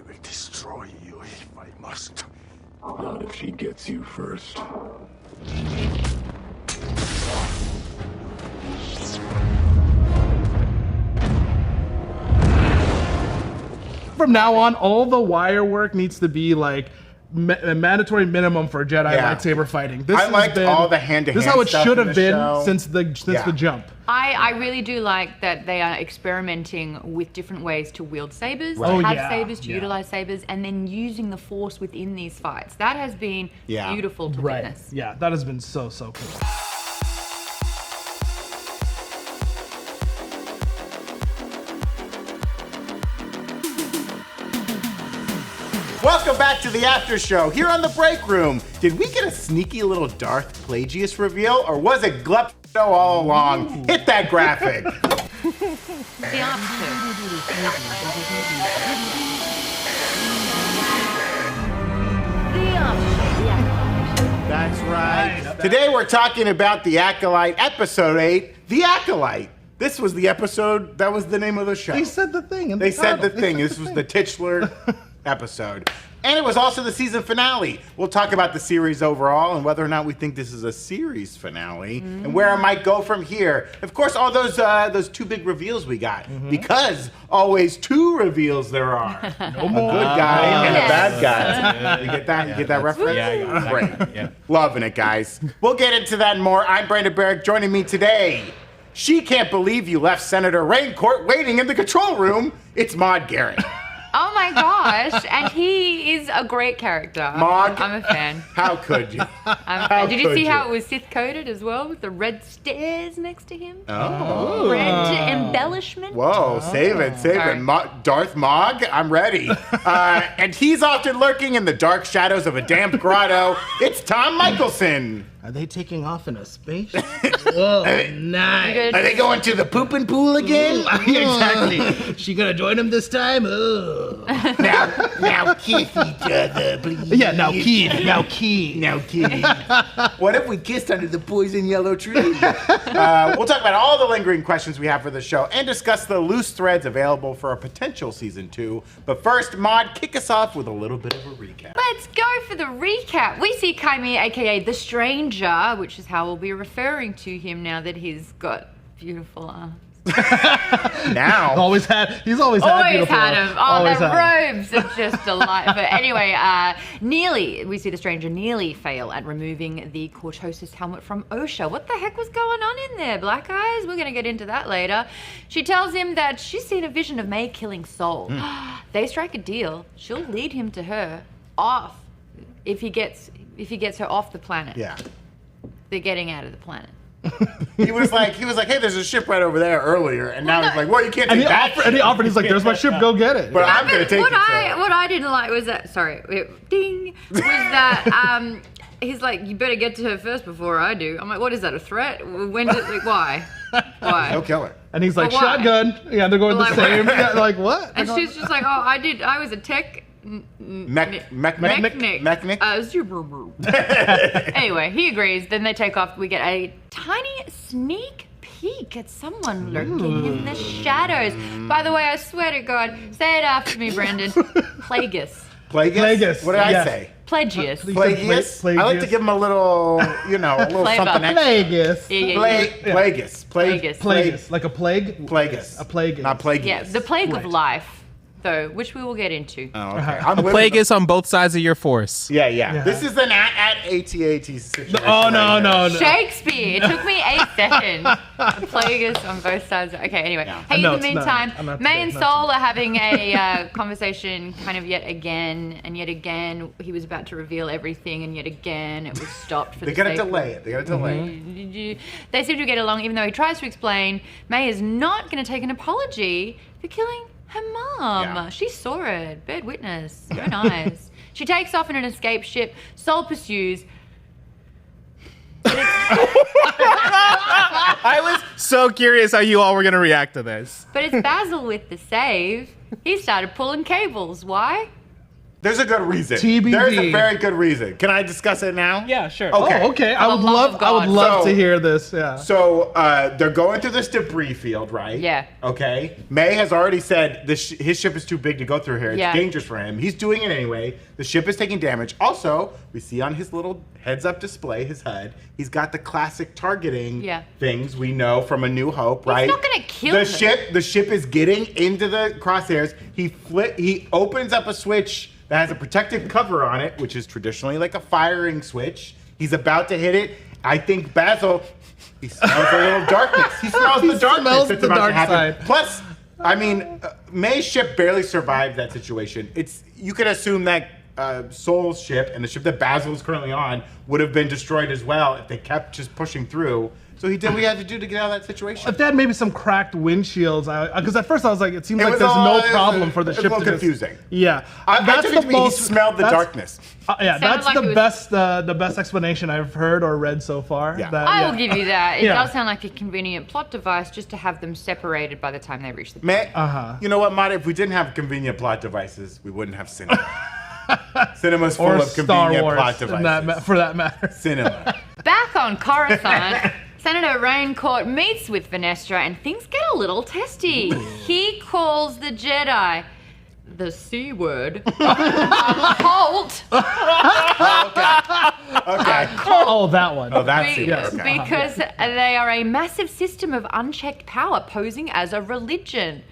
will destroy you if I must. Not if she gets you first. From now on, all the wire work needs to be like a mandatory minimum for Jedi lightsaber fighting. I liked all the hand-to-hand This is how it stuff should in have the been show. since the jump. I really do like that they are experimenting with different ways to wield sabers, Right. to Oh, have yeah. sabers, to Yeah. utilize sabers, and then using the Force within these fights. That has been beautiful to witness. Yeah, that has been so cool. Welcome back to the after show here on the break room. Did we get a sneaky little Darth Plagueis reveal, or was it Glepto all along? Hit that graphic. The That's right. Today we're talking about the Acolyte, episode 8, The Acolyte. This was the episode, that was the name of the show. They said the thing. They said the thing. This was the titular episode. And it was also the season finale. We'll talk about the series overall and whether or not we think this is a series finale and where it might go from here. Of course, all those two big reveals we got. Because always two reveals there are. No A more. good guy and a bad guy. You get that? You get that reference? Yeah, I got it. Great. Yeah. Loving it, guys. We'll get into that and more. I'm Brandon Barrick. Joining me today, she can't believe you left Senator Raincourt waiting in the control room. It's Maude Garrett. Oh my gosh, and he is a great character. Maude, I'm a fan. How could you? I'm a fan. Did you see how it was Sith coded as well with the red stairs next to him? Oh. Red embellishment. Whoa, save it. Darth Mog, I'm ready. And he's often lurking in the dark shadows of a damp grotto. It's Tom Michelsen. Are they taking off in a spaceship? Whoa, nice. Are they going to the pooping pool again? Exactly. She gonna join him this time? Ugh. Now kiss each other, please. Yeah, now kid. Now kiss. What if we kissed under the poison yellow tree? We'll talk about all the lingering questions we have for the show and discuss the loose threads available for a potential season 2. But first, Maude, kick us off with a little bit of a recap. Let's go for the recap. We see Qimir, aka the Stranger, which is how we'll be referring to him now that he's got beautiful arms. Now. He's always had beautiful had him. Oh, Always the had him. robes are just a light. But anyway, we see the Stranger nearly fail at removing the Cortosis helmet from Osha. What the heck was going on in there, Black Eyes? We're going to get into that later. She tells him that she's seen a vision of Mae killing Sol. They strike a deal. She'll lead him to her off if he gets her off the planet. Yeah. They're getting out of the planet. He was like, hey, there's a ship right over there earlier, and now he's like, well, you can't take that. And he offered. He's like, "There's my ship. Go get it." But I'm gonna take what it. What I didn't like was that. Ding. Was that he's like, you better get to her first before I do. I'm like, what is that? A threat? When did why? Why? He'll kill her. And he's like, But why? "Shotgun." Yeah, they're going the Like, same. Yeah, like what? And she's just like, I was a tech. Mechanic. Anyway, he agrees. Then they take off. We get a tiny sneak peek at someone lurking in the shadows. By the way, I swear to God, say it after me, Brandon. Plagueis. Plagueis? What did I say? Plagueis. Plagueis? I like to give him a little, a little Flavor. something extra. Plagueis. Plagueis. Like a plague? Plagueis. A plague. Not Plagueis. Yeah, the plague of life, though, which we will get into. Oh, okay. A Plagueis on both sides of your force. Yeah. This is an at AT-AT situation. Oh, no. Shakespeare. It took me 8 seconds. A Plagueis on both sides. Okay, anyway. Hey, in No, the it's meantime, not. Mae and Sol are having a conversation kind of yet again. And yet again, he was about to reveal everything. And yet again, it was stopped for They the gotta sake of- delay it. They seem to get along, even though he tries to explain Mae is not going to take an apology for killing her mom. Yeah. She saw it. Bad witness. So nice. She takes off in an escape ship. Sol pursues. I was so curious how you all were going to react to this. But it's Basil with the save. He started pulling cables. Why? There's a good reason. TBD. There's a very good reason. Can I discuss it now? Yeah, sure. Okay. Oh, okay. I For would the love of love God. to hear this. Yeah. So they're going through this debris field, right? Yeah. Okay. Mae has already said his ship is too big to go through here. It's Yeah. dangerous for him. He's doing it anyway. The ship is taking damage. Also, we see on his little heads-up display, his HUD, he's got the classic targeting things we know from A New Hope, right? He's not gonna kill the him. The ship is getting into the crosshairs. He opens up a switch that has a protective cover on it, which is traditionally like a firing switch. He's about to hit it. I think Basil, he smells a little darkness. He smells the darkness smells that's the about dark to happen. side. Plus, I mean, Mae's ship barely survived that situation. You could assume that Soul's ship and the ship that Basil is currently on would have been destroyed as well if they kept just pushing through. So he did what he had to do to get out of that situation. If they had maybe some cracked windshields, because at first I was like, it seems like there's no problem for the ship It's a to little confusing. Yeah, I took it to mean he smelled the darkness. Yeah, that's like it was- the best explanation I've heard or read so far. Yeah. I will give you that. It Yeah. does sound like a convenient plot device just to have them separated by the time they reach the Mae, Uh-huh. you know what, Maude? If we didn't have convenient plot devices, we wouldn't have cinema. Cinema's full or of Star convenient Wars, plot devices. for that matter. Cinema. Back on Coruscant, Senator Raincourt meets with Vanestra and things get a little testy. He calls the Jedi the C word. Halt. Okay. Oh, that one. Oh, that's Be- it. Yes. Okay. Because they are a massive system of unchecked power posing as a religion.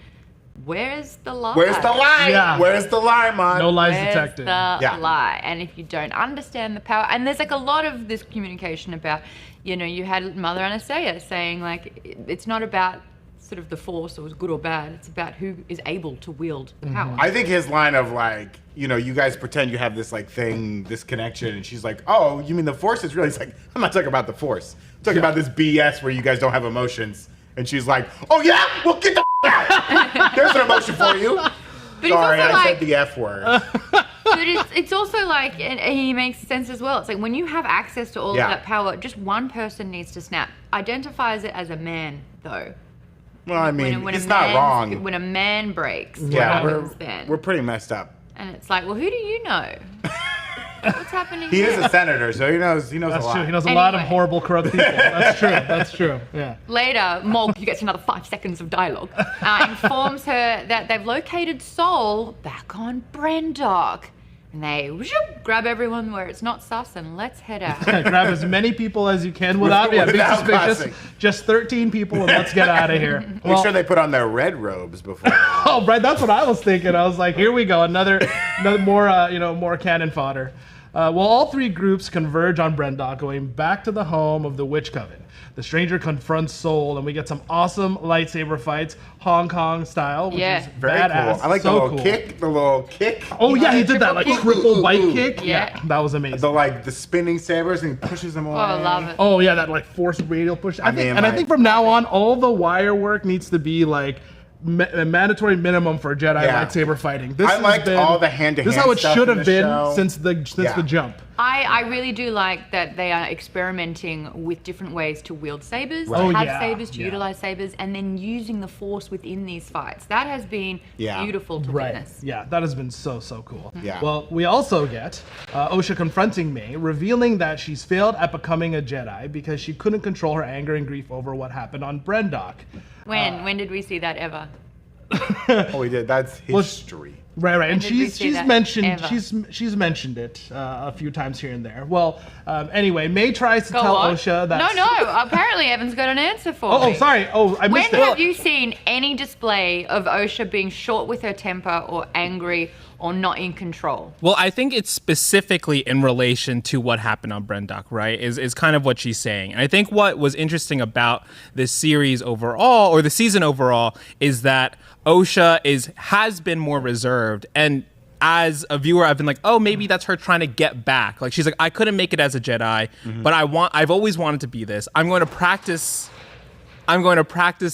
Where's the lie? Where's the lie? Yeah. Where's the lie, Maude? No lies Where's detected. the Yeah. lie? And if you don't understand the power, and there's like a lot of this communication about, you had Mother Anastasia saying like, it's not about sort of the Force or good or bad. It's about who is able to wield power. I think his line of like, you guys pretend you have this like thing, this connection, and she's like, oh, you mean the Force is real? He's like, I'm not talking about the Force. I'm talking about this BS where you guys don't have emotions. And she's like, oh yeah? Well, get the out. There's an emotion for you. But it's Sorry, also I like, said the F word. but it's also like, and he makes sense as well. It's like when you have access to all of that power, just one person needs to snap. Identifies it as a man, though. Well, I mean, When it's a not man's- wrong. When a man breaks, what Yeah, happens then? we're pretty messed up. And it's like, well, who do you know? What's happening He here? is a senator, so he knows That's a lot. true. He knows a lot of Anyway. horrible, corrupt people. That's true. That's true. Yeah. Later, Maude gets another 5 seconds of dialogue. Informs her that they've located Soul back on Brendok. And they grab everyone where it's not sus and let's head out. Grab as many people as you can without being Without suspicious. crossing. Just 13 people and let's get out of here. Make sure they put on their red robes before. Oh, right. That's what I was thinking. I was like, here we go. Another more cannon fodder. Well, all three groups converge on Brendok, going back to the home of the Witch Coven. The stranger confronts Soul, and we get some awesome lightsaber fights, Hong Kong style, which is Very badass. cool. I like so the little cool. kick. The little kick. Oh yeah, he did that like triple white kick. Yeah. That was amazing. The spinning sabers and he pushes them away. Oh, I love it. Oh yeah, that like forced radial push. I mean, think from now on, all the wire work needs to be like a mandatory minimum for Jedi lightsaber fighting. This I has liked been- all the hand-to-hand This is how it stuff should in have the been show. since the jump. I really do like that they are experimenting with different ways to wield sabers, Right. Oh, to have yeah. sabers, to Yeah. utilize sabers, and then using the Force within these fights. That has been beautiful to Right. witness. Yeah, that has been so cool. Yeah. Well, we also get Osha confronting Mae, revealing that she's failed at becoming a Jedi because she couldn't control her anger and grief over what happened on Brendok. When did we see that ever? Oh, we did. That's history. Right, and did we see she's that mentioned ever? she's mentioned it a few times here and there. Well, anyway, Mae tries to Go tell on. Osha that. No. Apparently, Evan's got an answer for Oh, me. sorry. Oh, I When missed it. have you seen any display of Osha being short with her temper or angry or not in control? Well, I think it's specifically in relation to what happened on Brendok, right? Is kind of what she's saying. And I think what was interesting about this series overall, or the season overall, is that Osha has been more reserved. And as a viewer, I've been like, oh, maybe that's her trying to get back. Like, she's like, I couldn't make it as a Jedi, but I've always wanted to be this. I'm going to practice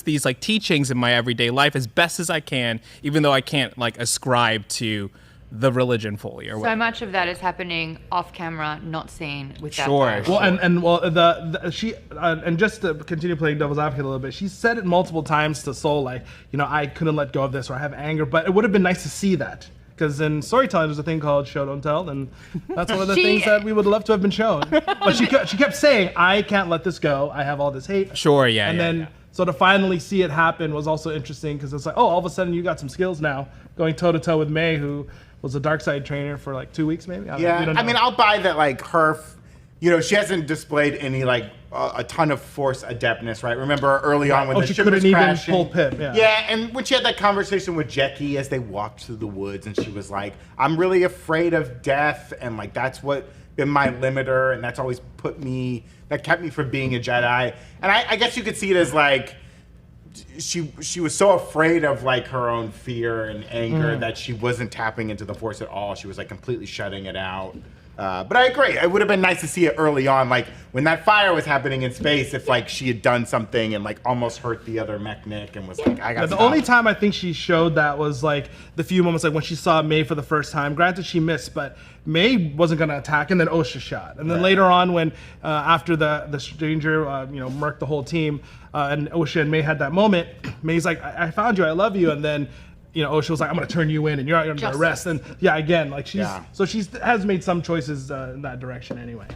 these like teachings in my everyday life as best as I can, even though I can't like ascribe to the religion fully or So whatever. much of that is happening off camera, not seen with that. Sure. power. Well, and she and just to continue playing devil's advocate a little bit, she said it multiple times to Soul, like, I couldn't let go of this, or I have anger, but it would have been nice to see that. because in storytelling there's a thing called show don't tell, and that's one of the things that we would love to have been shown. But she kept saying, I can't let this go. I have all this hate. Sure, yeah. And then so to finally see it happen was also interesting because it's like, oh, all of a sudden you got some skills now, going toe to toe with Mae, who was a dark side trainer for like 2 weeks maybe. I mean, I'll buy that. Like her, she hasn't displayed any like a ton of force adeptness, right? Remember early on when the ship was crashing? She couldn't even pull Pip. Yeah, and when she had that conversation with Jackie as they walked through the woods, and she was like, "I'm really afraid of death, and like that's what been my limiter, and that's always that kept me from being a Jedi." And I guess you could see it as like she was so afraid of like her own fear and anger that she wasn't tapping into the force at all. She was like completely shutting it out. But I agree. It would have been nice to see it early on, like when that fire was happening in space, if like she had done something and like almost hurt the other mech and was like, I got to The only time I think she showed that was like the few moments like when she saw Mae for the first time. Granted, she missed, but Mae wasn't going to attack, and then Osha shot. And then later on when after the stranger murked the whole team, and Osha and Mae had that moment, Mae's like, I found you, I love you, and then Osha was like, I'm going to turn you in and you're going to arrest. And again, like she has made some choices in that direction anyway.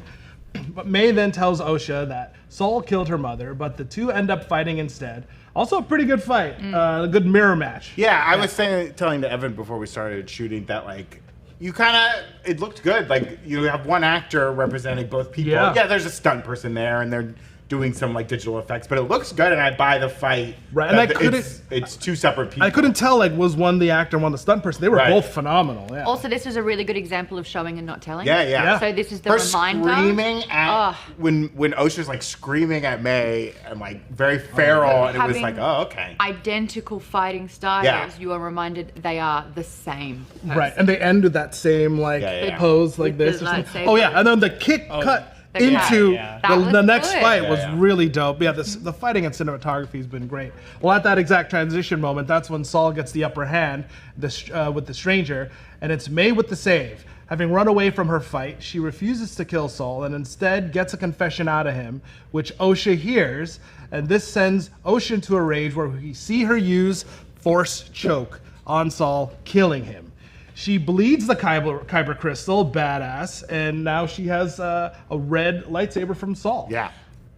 But Mae then tells Osha that Saul killed her mother, but the two end up fighting instead. Also a pretty good fight, a good mirror match. Yeah, I was telling to Evan before we started shooting that like, it looked good. Like you have one actor representing both people. Yeah, there's a stunt person there and they're doing some like digital effects, but it looks good, and I buy the fight. Right, and it's two separate people. I couldn't tell like was one the actor and one the stunt person. They were both phenomenal. Yeah. Also, this is a really good example of showing and not telling. Yeah. So this is the her reminder. Screaming at when Osha's like screaming at Mae and like very feral, and it was like, oh, okay. Identical fighting styles. You are reminded they are the same person. Right, and they end with that same like pose like with this. Oh yeah, and then the kick cut into the next fight was really dope. Yeah, the fighting and cinematography has been great. Well, at that exact transition moment, that's when Saul gets the upper hand with the stranger, and it's Mae with the save. Having run away from her fight, she refuses to kill Saul and instead gets a confession out of him, which Osha hears, and this sends Osha into a rage where we see her use Force Choke on Saul, killing him. She bleeds the Kyber crystal, badass, and now she has a red lightsaber from Saul. Yeah.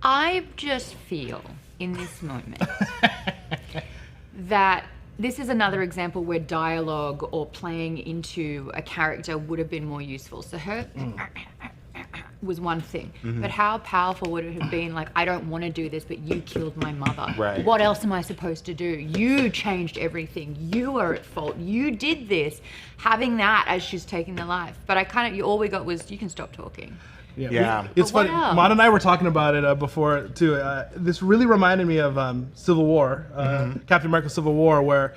I just feel in this moment that this is another example where dialogue or playing into a character would have been more useful. So her was one thing, but how powerful would it have been like, I don't want to do this, but you killed my mother. Right. What else am I supposed to do? You changed everything. You are at fault. You did this. Having that as she's taking the life. But all we got was, you can stop talking. Yeah. It's funny. Maude and I were talking about it before too. This really reminded me of Civil War, Captain America: Civil War, where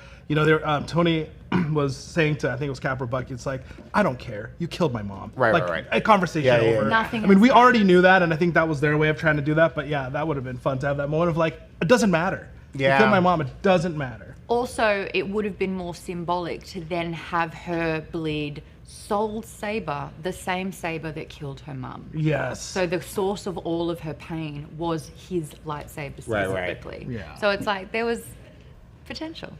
Tony was saying to, I think it was Cap or Bucky, it's like, I don't care. You killed my mom. Right. A conversation over. Nothing. I mean, we already knew that, and I think that was their way of trying to do that. But yeah, that would have been fun to have that moment of like, it doesn't matter. Yeah. You killed my mom. It doesn't matter. Also, it would have been more symbolic to then have her bleed Saul's saber, the same saber that killed her mum. Yes. So the source of all of her pain was his lightsaber specifically. Right. Yeah. So it's like there was potential.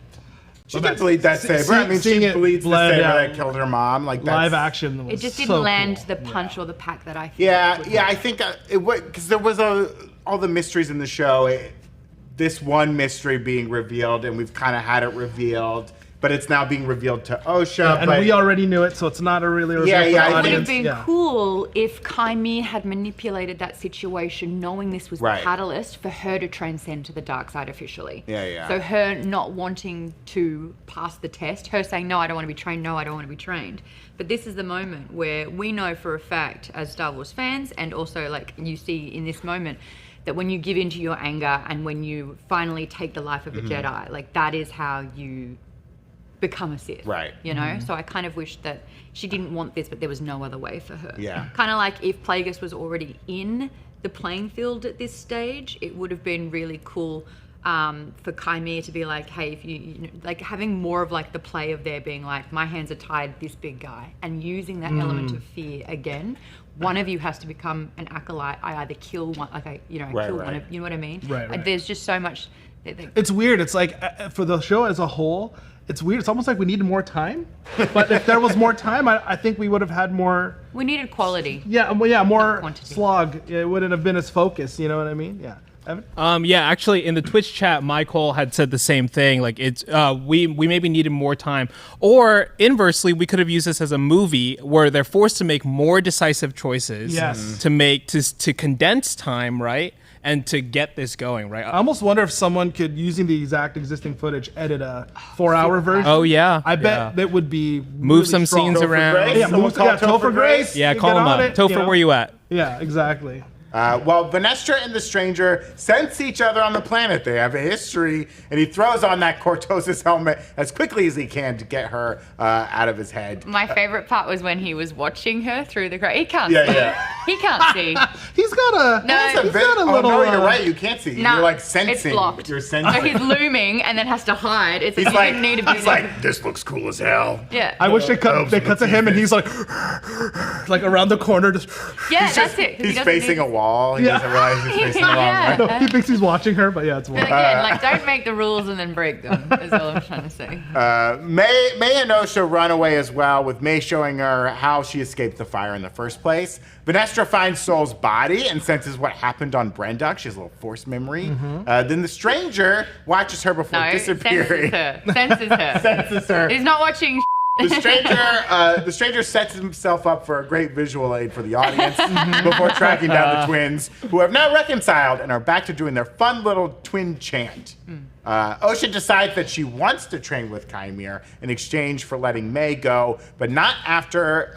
She did bleed that saber. I mean, she bleeds the saber that killed her mom. Like that's, live action. Was it just didn't so land cool. the punch or the pack that I. I think it was because there was all the mysteries in the show. This one mystery being revealed, and we've kind of had it revealed, but it's now being revealed to Osha. And we already knew it, so it's not a really reveal for the It would audience. have been cool if Qimir had manipulated that situation, knowing this was the catalyst for her to transcend to the dark side officially. So her not wanting to pass the test, her saying, no, I don't want to be trained, no, I don't want to be trained. But this is the moment where we know for a fact, as Star Wars fans, and also like you see in this moment, that when you give in to your anger and when you finally take the life of a Jedi, like that is how you become a Sith. Right. You know? So I kind of wish that she didn't want this, but there was no other way for her. Yeah. Kind of like if Plagueis was already in the playing field at this stage, it would have been really cool for Qimir to be like, hey, if you like having more of like the play of there being like, my hands are tied, this big guy, and using that element of fear again. One of you has to become an acolyte. I either kill one, like I kill one of, you know what I mean? Right. There's just so much. It's weird. It's like for the show as a whole, it's weird. It's almost like we needed more time. But if there was more time, I think we would have had more. We needed quality. Yeah, more quantity. slog. It wouldn't have been as focused. You know what I mean? Yeah. Evan? Yeah, actually, in the Twitch chat, Michael had said the same thing. Like, it's we maybe needed more time, or inversely, we could have used this as a movie where they're forced to make more decisive choices. Yes. To make to condense time, right, and to get this going, right. I almost wonder if someone could, using the exact existing footage, edit a 4-hour version. Oh yeah, I bet that would be move really some strong. scenes around. Yeah, Topher Grace. Yeah, You call get him on up. it, Topher, you know? where you at? Yeah, exactly. Well, Vanestra and the Stranger sense each other on the planet. They have a history, and he throws on that Cortosis helmet as quickly as he can to get her out of his head. My favorite part was when he was watching her through the crowd. He can't see. Yeah. He can't see. He's got a. No, he's got a little. Oh, no, you're right. You can't see. Nah, you're like sensing. it's blocked. You're sensing. So he's looming and then has to hide. It's He's like, like, you didn't need to be He's there. like, this looks cool as hell. Yeah. I wish they cut to him and he's like around the corner, just. Yeah, that's it. 'cause he He's doesn't facing need- a wall. He Yeah. doesn't realize he's facing the wall. Yeah. No, he thinks he's watching her, but yeah, it's But one. again, like, don't make the rules and then break them, is all I'm trying to say. Mae and Osha run away as well, with Mae showing her how she escaped the fire in the first place. Vanestra finds Soul's body and senses what happened on Brendok. She has a little force memory. Then the Stranger watches her before No, disappearing. senses her. Senses her. He's not watching The stranger sets himself up for a great visual aid for the audience before tracking down the twins, who have now reconciled and are back to doing their fun little twin chant. Osha decides that she wants to train with Qimir in exchange for letting Mae go, but not after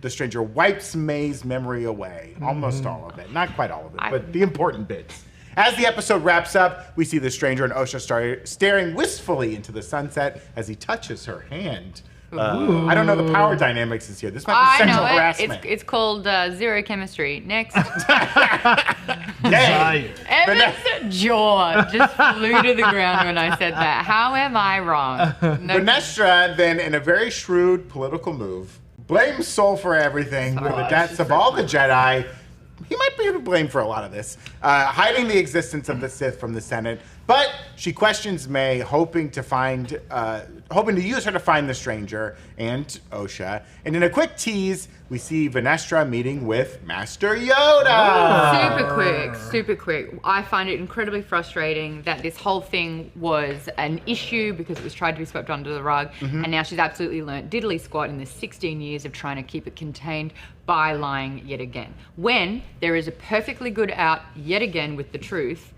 the stranger wipes Mae's memory away. Almost all of it. Not quite all of it, but the important bits. As the episode wraps up, we see the stranger and Osha staring wistfully into the sunset as he touches her hand. I don't know the power dynamics is here. This might be sexual harassment. It's called zero chemistry. Next. Yay. Evan's jaw just flew to the ground when I said that. How am I wrong? No. Vanestra then, in a very shrewd political move, blames Soul for everything for the deaths of all the Jedi. He might be to blame for a lot of this, hiding the existence of the Sith from the Senate. But she questions Mae, hoping to use her to find the stranger and Osha. And in a quick tease, we see Vanestra meeting with Master Yoda. Super quick. I find it incredibly frustrating that this whole thing was an issue because it was tried to be swept under the rug, and now she's absolutely learnt diddly squat in the 16 years of trying to keep it contained by lying yet again. When there is a perfectly good out yet again with the truth,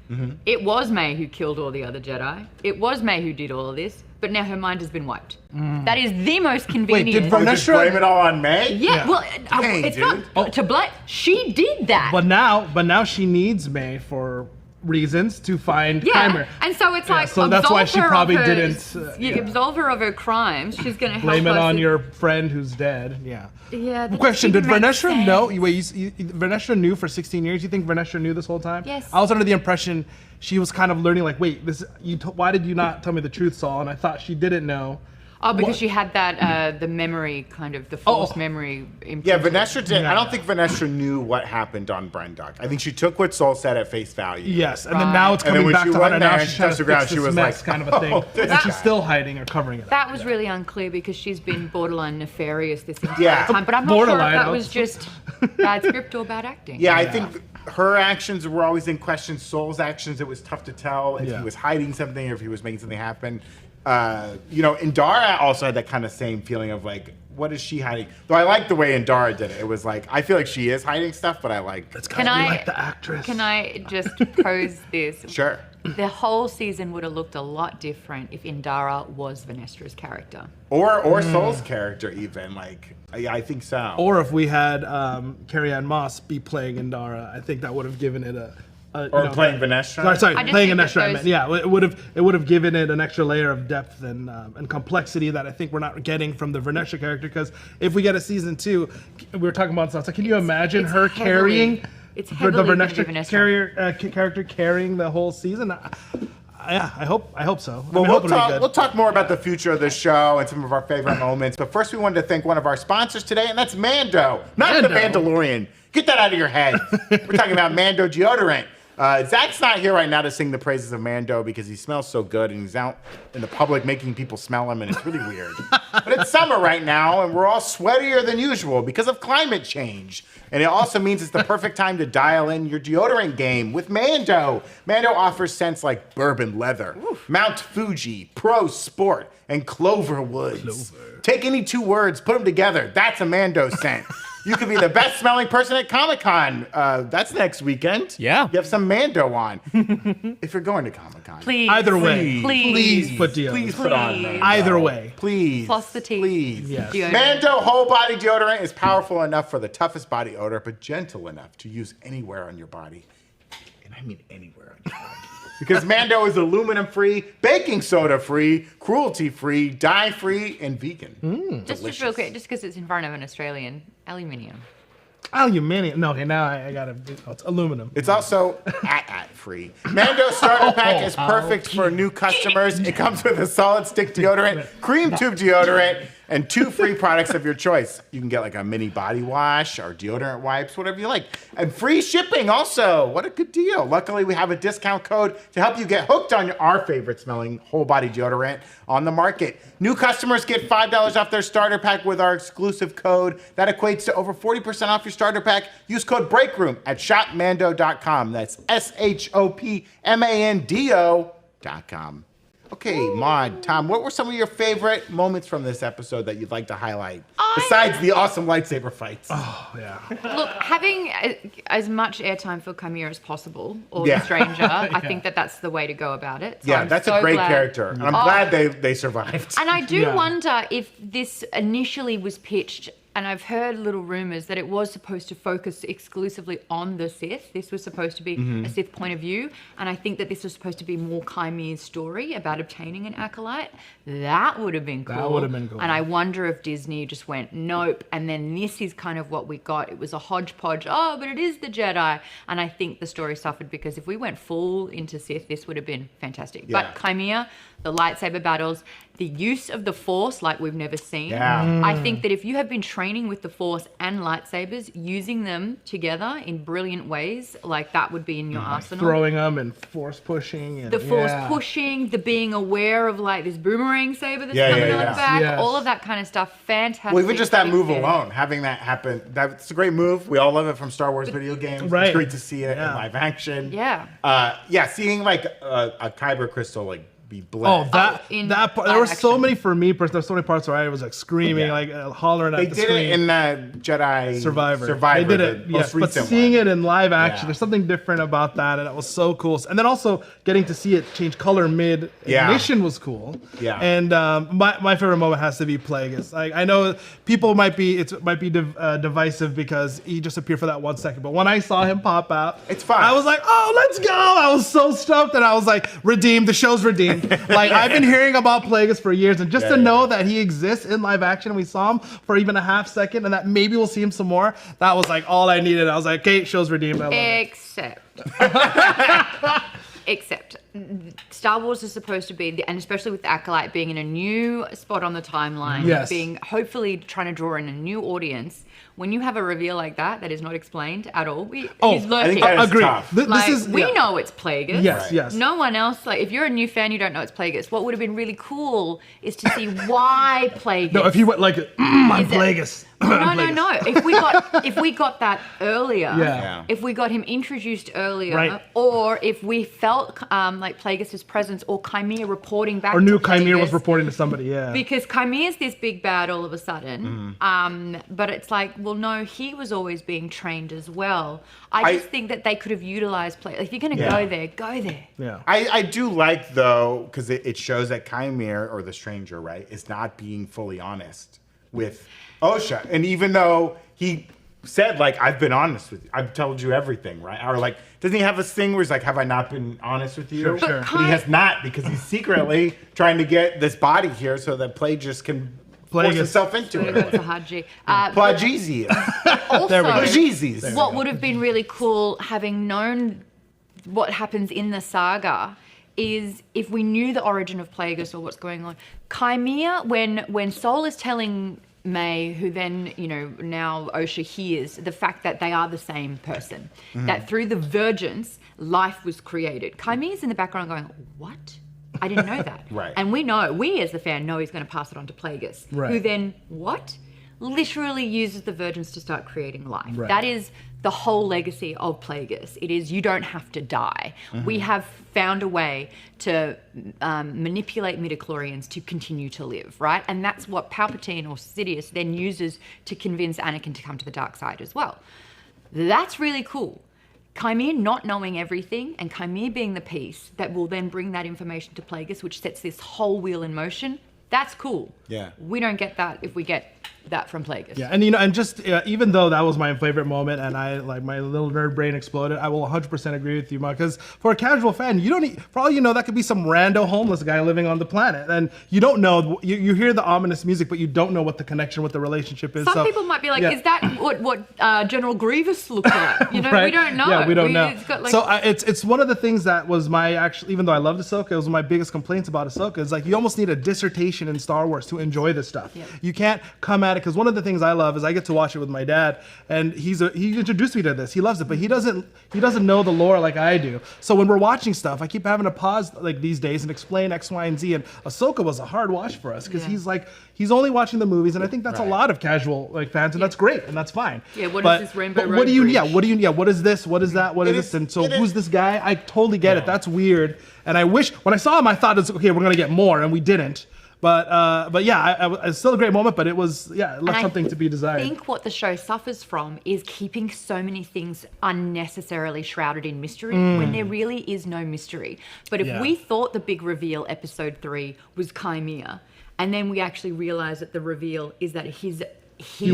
it was Mae who killed all the other Jedi. It was Mae who did all of this, but now her mind has been wiped. That is the most convenient. did Just blame it all on Mae? Yeah, well, Dang, it's dude. not to blame. She did that. But now she needs Mae for reasons to find Qimir. And so it's like, so that's why she absolve her probably of her- didn't. You absolve her of her crimes. She's going to help Blame it us on in- your friend who's dead. Yeah. Yeah. that Question: Did didn't make Vanestra sense. know? Vanestra knew for 16 years. You think Vanestra knew this whole time? Yes. I was under the impression she was kind of learning. Like, wait, why did you not tell me the truth, Saul? And I thought she didn't know. Oh, because she had that, the memory, kind of, the false memory. Yeah, Vanestra did. I don't think Vanestra knew what happened on Brendok. I think she took what Soul said at face value. Yes, and then now it's And then coming when back she to her, went and there now and she's she trying touched to the ground, fix she this was mess, like, kind of a thing. "Oh, this And she's guy." still hiding or covering it up. That was really unclear because she's been borderline nefarious this entire time. But I'm not Borderline, sure if that was just bad script or bad acting. Yeah, I think her actions were always in question. Soul's actions, it was tough to tell if he was hiding something or if he was making something happen. Indara also had that kind of same feeling of like, what is she hiding? Though I like the way Indara did it. It was like, I feel like she is hiding stuff, but I like. Can I like the actress. Can I just pose this? Sure. The whole season would have looked a lot different if Indara was Vanestra's character. Or Soul's character even. Like, I think so. Or if we had Carrie-Anne Moss be playing Indara, I think that would have given it playing Vanestra. Sorry, I just playing think Vanestra. that I meant. Yeah, it would have given it an extra layer of depth and complexity that I think we're not getting from the Vanestra character. Because if we get a season 2, we were talking about stuff. So can you imagine her carrying the Vanestra character carrying the whole season? Yeah, I hope so. Well, we'll talk more about the future of the show and some of our favorite moments. But first, we wanted to thank one of our sponsors today, and that's Mando, not the Mandalorian. Get that out of your head. We're talking about Mando deodorant. Zach's not here right now to sing the praises of Mando because he smells so good and he's out in the public making people smell him and it's really weird. But it's summer right now and we're all sweatier than usual because of climate change. And it also means it's the perfect time to dial in your deodorant game with Mando. Mando offers scents like bourbon leather, Mount Fuji, Pro Sport, and Clover Woods. Take any two words, put them together. That's a Mando scent. You could be the best smelling person at Comic-Con. That's next weekend. Yeah. You have some Mando on. If you're going to Comic-Con. Please. Either way. Please. Put deodorant. Please put on Mando. Either way. Please. Floss the teeth. Please. Yes. Deodorant. Mando whole body deodorant is powerful enough for the toughest body odor, but gentle enough to use anywhere on your body. And I mean anywhere on your body. Because Mando is aluminum-free, baking soda-free, cruelty-free, dye-free, and vegan. Just real quick, just because it's in front of an Australian, aluminium. Aluminium. No, okay, now I gotta. Oh, it's aluminum. It's also free. Mando starter pack is perfect for new customers. It comes with a solid stick deodorant, cream tube deodorant, and 2 free products of your choice. You can get like a mini body wash or deodorant wipes, whatever you like. And free shipping also. What a good deal. Luckily, we have a discount code to help you get hooked on our favorite smelling whole body deodorant on the market. New customers get $5 off their starter pack with our exclusive code. That equates to over 40% off your starter pack. Use code BREAKROOM at shopmando.com. That's SHOPMANDO.com. Okay, Maude, Tom, what were some of your favorite moments from this episode that you'd like to highlight? Besides the awesome lightsaber fights. Oh, yeah. Look, having as much airtime for Qimir as possible, or Yeah. the stranger, I think that's the way to go about it. So Yeah, I'm that's so a great glad. character. And I'm glad they survived. And I do Yeah. wonder if this initially was pitched, and I've heard little rumors that it was supposed to focus exclusively on the Sith. This was supposed to be a Sith point of view, and I think that this was supposed to be more Qimir's story about obtaining an acolyte. That would have been cool. That would have been cool. And I wonder if Disney just went, nope, and then this is kind of what we got. It was a hodgepodge, but it is the Jedi. And I think the story suffered because if we went full into Sith, this would have been fantastic. Yeah. But Qimir, the lightsaber battles, the use of the Force like we've never seen. Yeah. I think that if you have been training with the Force and lightsabers, using them together in brilliant ways, like that would be in your arsenal. Throwing them and force pushing. And, The Force yeah. pushing, the being aware of like this boomerang saber that's Yeah, coming yeah, on yeah. the back, Yes. all of that kind of stuff. Fantastic. Well, even just that move Yeah. alone, having that happen, that's a great move. We all love it from Star Wars video games. Right. It's great to see it Yeah. in live action. Yeah. Seeing like a kyber crystal like be bled. Oh, in that part. There were live so action. many for me. There's so many parts where I was like screaming, Yeah. like hollering They at the did screen. it in Jedi Survivor. Survivor. They did it, the yes. most But recent seeing one. it in live action, Yeah. there's something different about that, and it was so cool. And then also getting to see it change color mid ignition was cool. Yeah. And my favorite moment has to be Plagueis. Like I know people might be divisive because he just appeared for that 1 second, but when I saw him pop out, It's fun. I was like, oh, let's go! I was so stoked, and I was like, redeemed. The show's redeemed. Like I've been hearing about Plagueis for years, and just to know that he exists in live action, we saw him for even a half second, and that maybe we'll see him some more. That was like all I needed. I was like, okay, show's redeemed. I love it. Except Star Wars is supposed to be, and especially with the Acolyte being in a new spot on the timeline, Yes. being hopefully trying to draw in a new audience. When you have a reveal like that is not explained at all, he's lurking. I think that is Agreed. tough. This Like, is we yeah. know it's Plagueis. Yes, Right. yes. No one else, like if you're a new fan, you don't know it's Plagueis. What would have been really cool is to see why Plagueis. No, if he went like, I'm Is it- Plagueis. No. If we got that earlier, Yeah. if we got him introduced earlier, Right. or if we felt like Plagueis' presence or Qimir reporting back, Or knew to Qimir was Plagueis, reporting to somebody, yeah. because Qimir's this big bad all of a sudden. But it's like, well, no, he was always being trained as well. I just think that they could have utilized Plagueis. If you're going to Yeah. go there, go there. Yeah. I do like though, because it shows that Qimir, or the stranger, right, is not being fully honest with Osha. And even though he said, like, I've been honest with you, I've told you everything, right? Or like, doesn't he have this thing where he's like, have I not been honest with you? Sure. But he has not, because he's secretly trying to get this body here so that Plagueis can force Plagueis. himself into That's a it. hard G. Plagueis. Also, Plagueis. what would have been really cool, having known what happens in the saga, is if we knew the origin of Plagueis or what's going on. Qimir, when Sol is telling Mae, who then, now Osha hears the fact that they are the same person, that through the Virgins, life was created. Qimir's in the background going, what? I didn't know that. Right. And we as the fan know he's going to pass it on to Plagueis, who then, what? Literally uses the Virgins to start creating life. Right. That is the whole legacy of Plagueis. It is, you don't have to die. We have found a way to manipulate midichlorians to continue to live, right? And that's what Palpatine or Sidious then uses to convince Anakin to come to the dark side as well. That's really cool. Qimir not knowing everything and Qimir being the piece that will then bring that information to Plagueis, which sets this whole wheel in motion, that's cool. Yeah. We don't get that if we get that from Plagueis. Yeah, and and just even though that was my favorite moment, and I like my little nerd brain exploded, I will 100% agree with you, Mark. Because for a casual fan, you don't need, for all you know, that could be some rando homeless guy living on the planet, and you don't know. You hear the ominous music, but you don't know what the connection, what the relationship is. Some people might be like, "Is that what General Grievous looked like?" Right? We don't know. Yeah, we don't know. It's got, like, so it's one of the things that was my actually, even though I loved Ahsoka, it was my biggest complaints about Ahsoka. Is like you almost need a dissertation in Star Wars to enjoy this stuff. Yeah. You can't come at it, because one of the things I love is I get to watch it with my dad, and he introduced me to this. He loves it, but he doesn't know the lore like I do. So when we're watching stuff, I keep having to pause like these days and explain X, Y, and Z. And Ahsoka was a hard watch for us because he's only watching the movies, and I think that's a lot of casual fans, and that's great and that's fine. Yeah, what is this Rainbow Road What do you? Bridge? What is this? What is that? What is this? And so who's this guy? I totally get it. That's weird. And I wish when I saw him, I thought it's okay. We're gonna get more, and we didn't. But yeah, it's still a great moment. But it was it left something to be desired. I think what the show suffers from is keeping so many things unnecessarily shrouded in mystery when there really is no mystery. But if we thought the big reveal, episode 3, was Qimir, and then we actually realize that the reveal is that he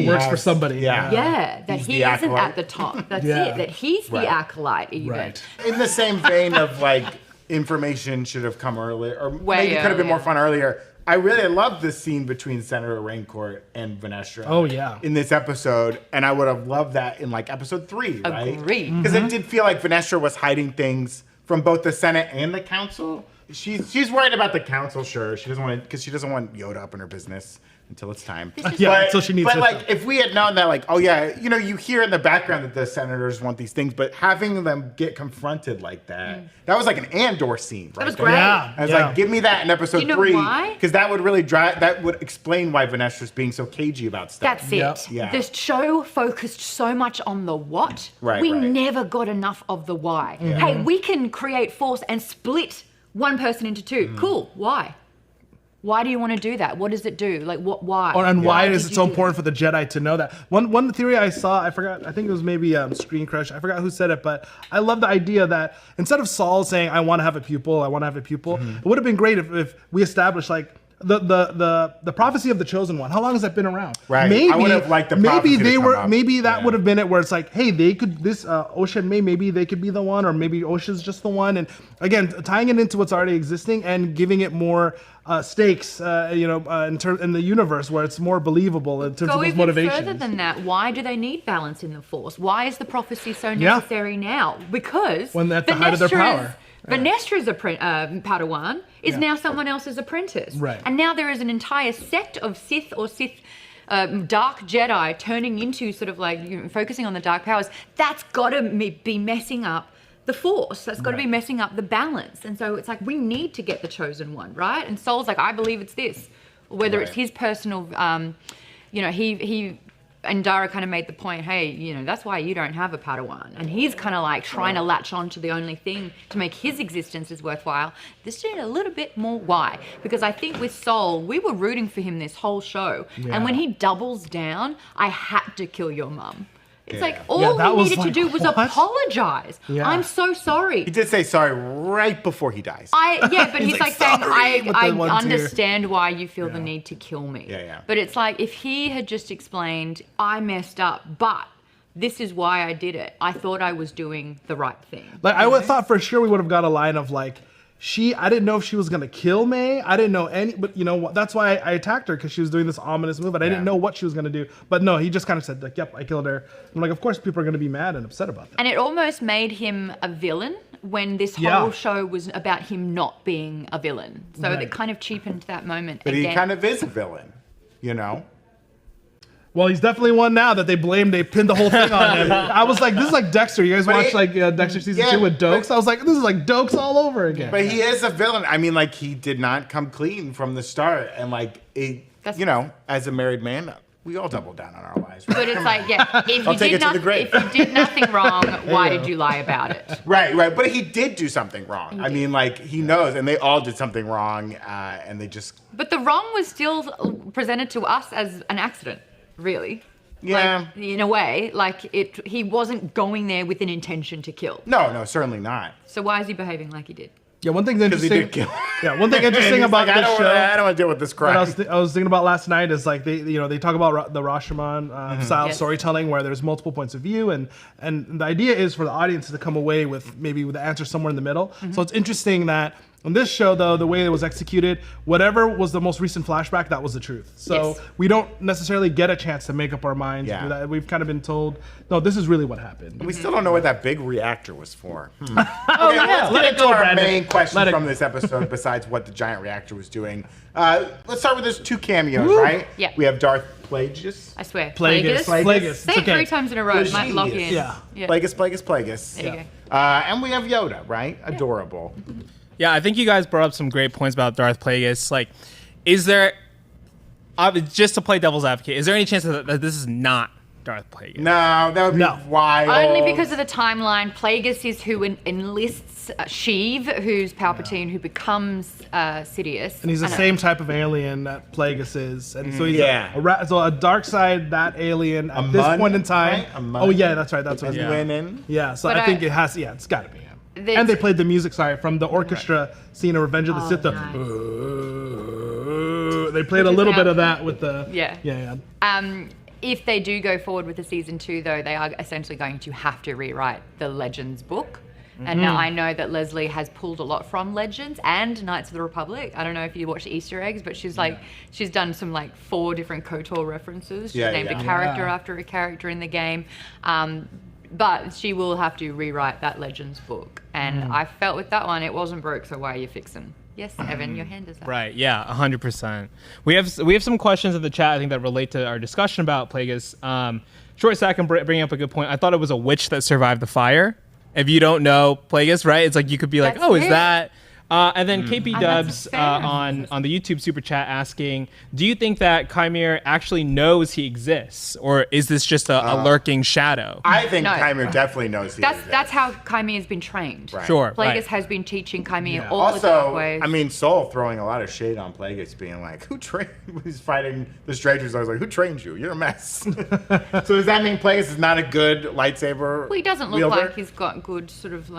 works for somebody. that He's he the isn't acolyte. at the top. That's it. That he's the acolyte even. Right. In the same vein of like information should have come earlier, or Way maybe it could have been more earlier. fun earlier. I really loved this scene between Senator Raincourt and Venestra. Oh, yeah. In this episode, and I would have loved that in like episode 3, right? Agreed. Because it did feel like Venestra was hiding things from both the Senate and the Council. She's worried about the Council, sure. She doesn't want Yoda up in her business until it's time. So she needs. But to- like, if we had known that, like, oh yeah, you hear in the background that the senators want these things, but having them get confronted like that was like an Andor scene. Right? That was there. great. Yeah. I was like, give me that in episode You know 3, why? because that would really that would explain why Venestra's being so cagey about stuff. That's it. Yep. Yeah. The show focused so much on the what. Right, we right. never got enough of the why. Hey, we can create force and split one person into 2. Cool. Why? Why do you want to do that? What does it do? Like, what? Why? And why did is it you so do important for the Jedi to know that? One theory I saw, I forgot, I think it was maybe Screen Crush, I forgot who said it, but I love the idea that instead of Saul saying, I want to have a pupil, it would have been great if we established like the prophecy of the chosen one. How long has that been around? Right. Maybe I would have liked the maybe prophecy to they come were up. maybe that Yeah. would have been it, where it's like, hey, they could Osha and Mae, maybe they could be the one, or maybe Osha's just the one. And again, tying it into what's already existing and giving it more stakes, in the universe, where it's more believable in terms Go of those even motivations. further than that. Why do they need balance in the Force? Why is the prophecy so necessary now? Because When they're at the height of their power. Venestra's Padawan is now someone else's apprentice. Right. And now there is an entire sect of Sith dark Jedi turning into sort of like focusing on the dark powers. That's got to be messing up the Force. That's got to be messing up the balance. And so it's like, we need to get the chosen one, right? And Saul's like, I believe it's this. Whether it's his personal, he and Dara kind of made the point, hey, that's why you don't have a Padawan. And he's kind of like trying to latch on to the only thing to make his existence as worthwhile. This did a little bit more why. Because I think with Saul, we were rooting for him this whole show. Yeah. And when he doubles down, I had to kill your mum. It's like, Yeah, all that he was needed to like, do was what? apologize. Yeah. I'm so sorry. He did say sorry right before he dies. But he's like saying, "Sorry," with I the one tear. understand why you feel the need to kill me. Yeah. But it's like, if he had just explained, I messed up, but this is why I did it. I thought I was doing the right thing. Like I would thought for sure we would have got a line of like, I didn't know if she was gonna kill Mae. I didn't know but that's why I attacked her, because she was doing this ominous move, and I didn't know what she was gonna do. But no, he just kind of said like, yep, I killed her. I'm like, of course people are gonna be mad and upset about that. And it almost made him a villain when this whole show was about him not being a villain. So Right. it kind of cheapened that moment But again. he kind of is a villain, Well, he's definitely one now that they pinned the whole thing on him. I was like, this is like Dexter. You guys watch Dexter season 2 with Dokes? I was like, this is like Dokes all over again. But he is a villain. I mean, like, he did not come clean from the start. And, like, as a married man, we all double down on our lies. Right? But it's like, if you did nothing wrong, why did you lie about it? Right. But he did do something wrong. I mean, like, he knows, and they all did something wrong, and they just... But the wrong was still presented to us as an accident, really. Yeah. Like, in a way, like, he wasn't going there with an intention to kill. No, certainly not. So why is he behaving like he did? Yeah, one thing interesting. One thing interesting about this show. I don't want to deal with this crime. I was thinking about last night is like they talk about the Rashomon style storytelling where there's multiple points of view and the idea is for the audience to come away with the answer somewhere in the middle. So it's interesting that on this show, though, the way it was executed, whatever was the most recent flashback, that was the truth. So we don't necessarily get a chance to make up our minds. Yeah. We've kind of been told, no, this is really what happened. We still don't know what that big reactor was for. Okay, let's get into our main question from this episode, besides what the giant reactor was doing. Let's start with those 2 cameos, right? Yeah. We have Darth Plagueis. I swear. Plagueis. Say it 3 times in a row. It might lock in. Yeah. Plagueis. There you go. And we have Yoda, right? Adorable. Yeah, I think you guys brought up some great points about Darth Plagueis. Like, is there, just to play devil's advocate, is there any chance that this is not Darth Plagueis? No, that would be wild. Only because of the timeline. Plagueis is who enlists Sheev, who's Palpatine, who becomes Sidious. And he's the same type of alien that Plagueis is. And so he's a dark side, that alien at this point in time. Right? Oh, yeah, that's right. That's what it's Yeah, so I think it's got to be him. And they played the music, from the orchestra scene of Revenge of the Sith. Nice. They played a little bit of that with the... Yeah. If they do go forward with the season 2, though, they are essentially going to have to rewrite the Legends book. And now I know that Leslie has pulled a lot from Legends and Knights of the Republic. I don't know if you watch Easter eggs, but she's she's done some 4 different KOTOR references. She's named a character after a character in the game. But she will have to rewrite that Legends book. And I felt with that one, it wasn't broke, so why are you fixing? Yes, Evan, your hand is up. Right, yeah, 100%. We have some questions in the chat, I think, that relate to our discussion about Plagueis. Short second, bringing up a good point. I thought it was a witch that survived the fire. If you don't know Plagueis, right? It's like you could be like, is that... and then KP Dubs on the YouTube super chat asking, do you think that Qimir actually knows he exists, or is this just a lurking shadow? I think Qimir definitely knows he exists. That's how Qimir has been trained. Right. Sure. Plagueis has been teaching Qimir all the dark ways. I mean, Soul throwing a lot of shade on Plagueis, being like, who trained? He's fighting the strangers. I was like, who trained you? You're a mess. So does that mean Plagueis is not a good lightsaber? Well, he doesn't look wielder? like he's got good sort of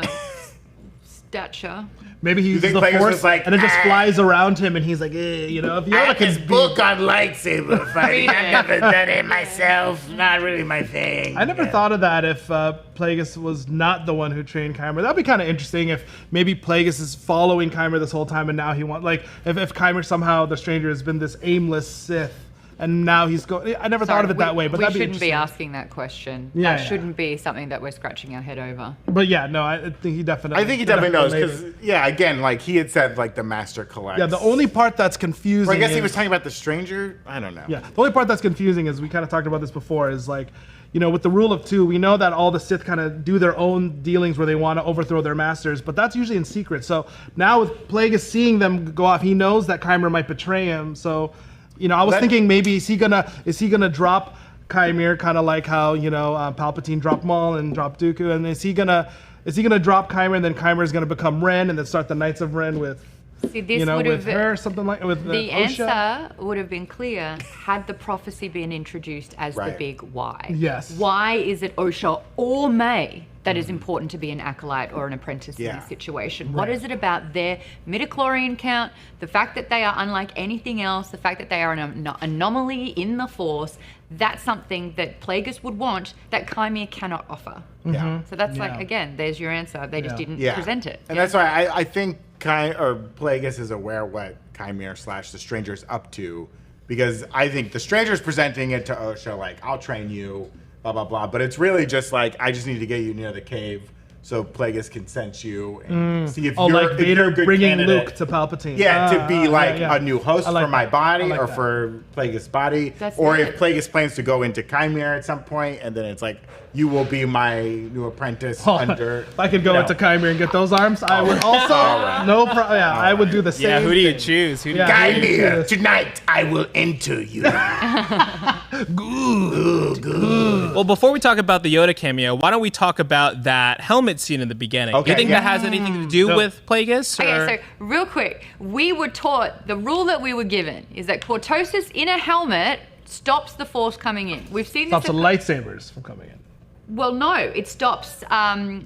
stature. Maybe he uses the Force, and it just flies around him, and he's like, if Yoda can his book on lightsaber fighting. I've never done it myself. Not really my thing. I never thought of that if Plagueis was not the one who trained Qimir. That'd be kind of interesting if maybe Plagueis is following Qimir this whole time, and now he wants, if Qimir somehow, the stranger, has been this aimless Sith. And now he's going. I never thought of it that way, but that'd be interesting. We shouldn't be asking that question. That shouldn't be something that we're scratching our head over. But I think he definitely. I think he definitely knows because again, he had said the master collects. Yeah, the only part that's confusing. I guess he was talking about the stranger. I don't know. Yeah, the only part that's confusing is we kind of talked about this before. Is with the rule of 2, we know that all the Sith kind of do their own dealings where they want to overthrow their masters, but that's usually in secret. So now with Plagueis seeing them go off, he knows that Qimir might betray him. So. I was thinking maybe is he gonna drop Qimir, kind of like how Palpatine dropped Maul and dropped Dooku, and is he gonna drop Qimir and then Qimir is gonna become Ren and then start the Knights of Ren with with her, something like with the Osha? answer would have been clear had the prophecy been introduced as the big why. Yes. Why is it Osha or Mae that is important to be an acolyte or an apprentice in this situation? What is it about their midichlorian count, the fact that they are unlike anything else, the fact that they are an anomaly in the Force? That's something that Plagueis would want that Qimir cannot offer. Yeah. So that's again, there's your answer. They just didn't present it. And that's why I think Plagueis is aware what Qimir / the stranger's up to, because I think the stranger's presenting it to Osha I'll train you, blah blah blah, but it's really just I just need to get you near the cave so Plagueis can sense you and see if Oh, you're, like if Vader you're a good bringing candidate. Luke to Palpatine. Yeah, to be like yeah. a new host I like for my that. body I like or that. for Plagueis' body. That's or it. if Plagueis plans to go into Qimir at some point, and then it's like, you will be my new apprentice under. If I could go into Qimir and get those arms, I would also. Alright. No problem. Yeah, I would do the same. Yeah, who do you thing. choose? Who do you Yeah. choose? Qimir, tonight I will enter you. Well, before we talk about the Yoda cameo, why don't we talk about that helmet scene in the beginning? Do Okay, you think yeah. that has anything to do No. with Plagueis? Or? Okay, so real quick, we were taught, the rule that we were given is that Cortosis in a helmet stops the Force coming in. We've seen Stops this. the lightsabers from coming in. Well, no, it stops.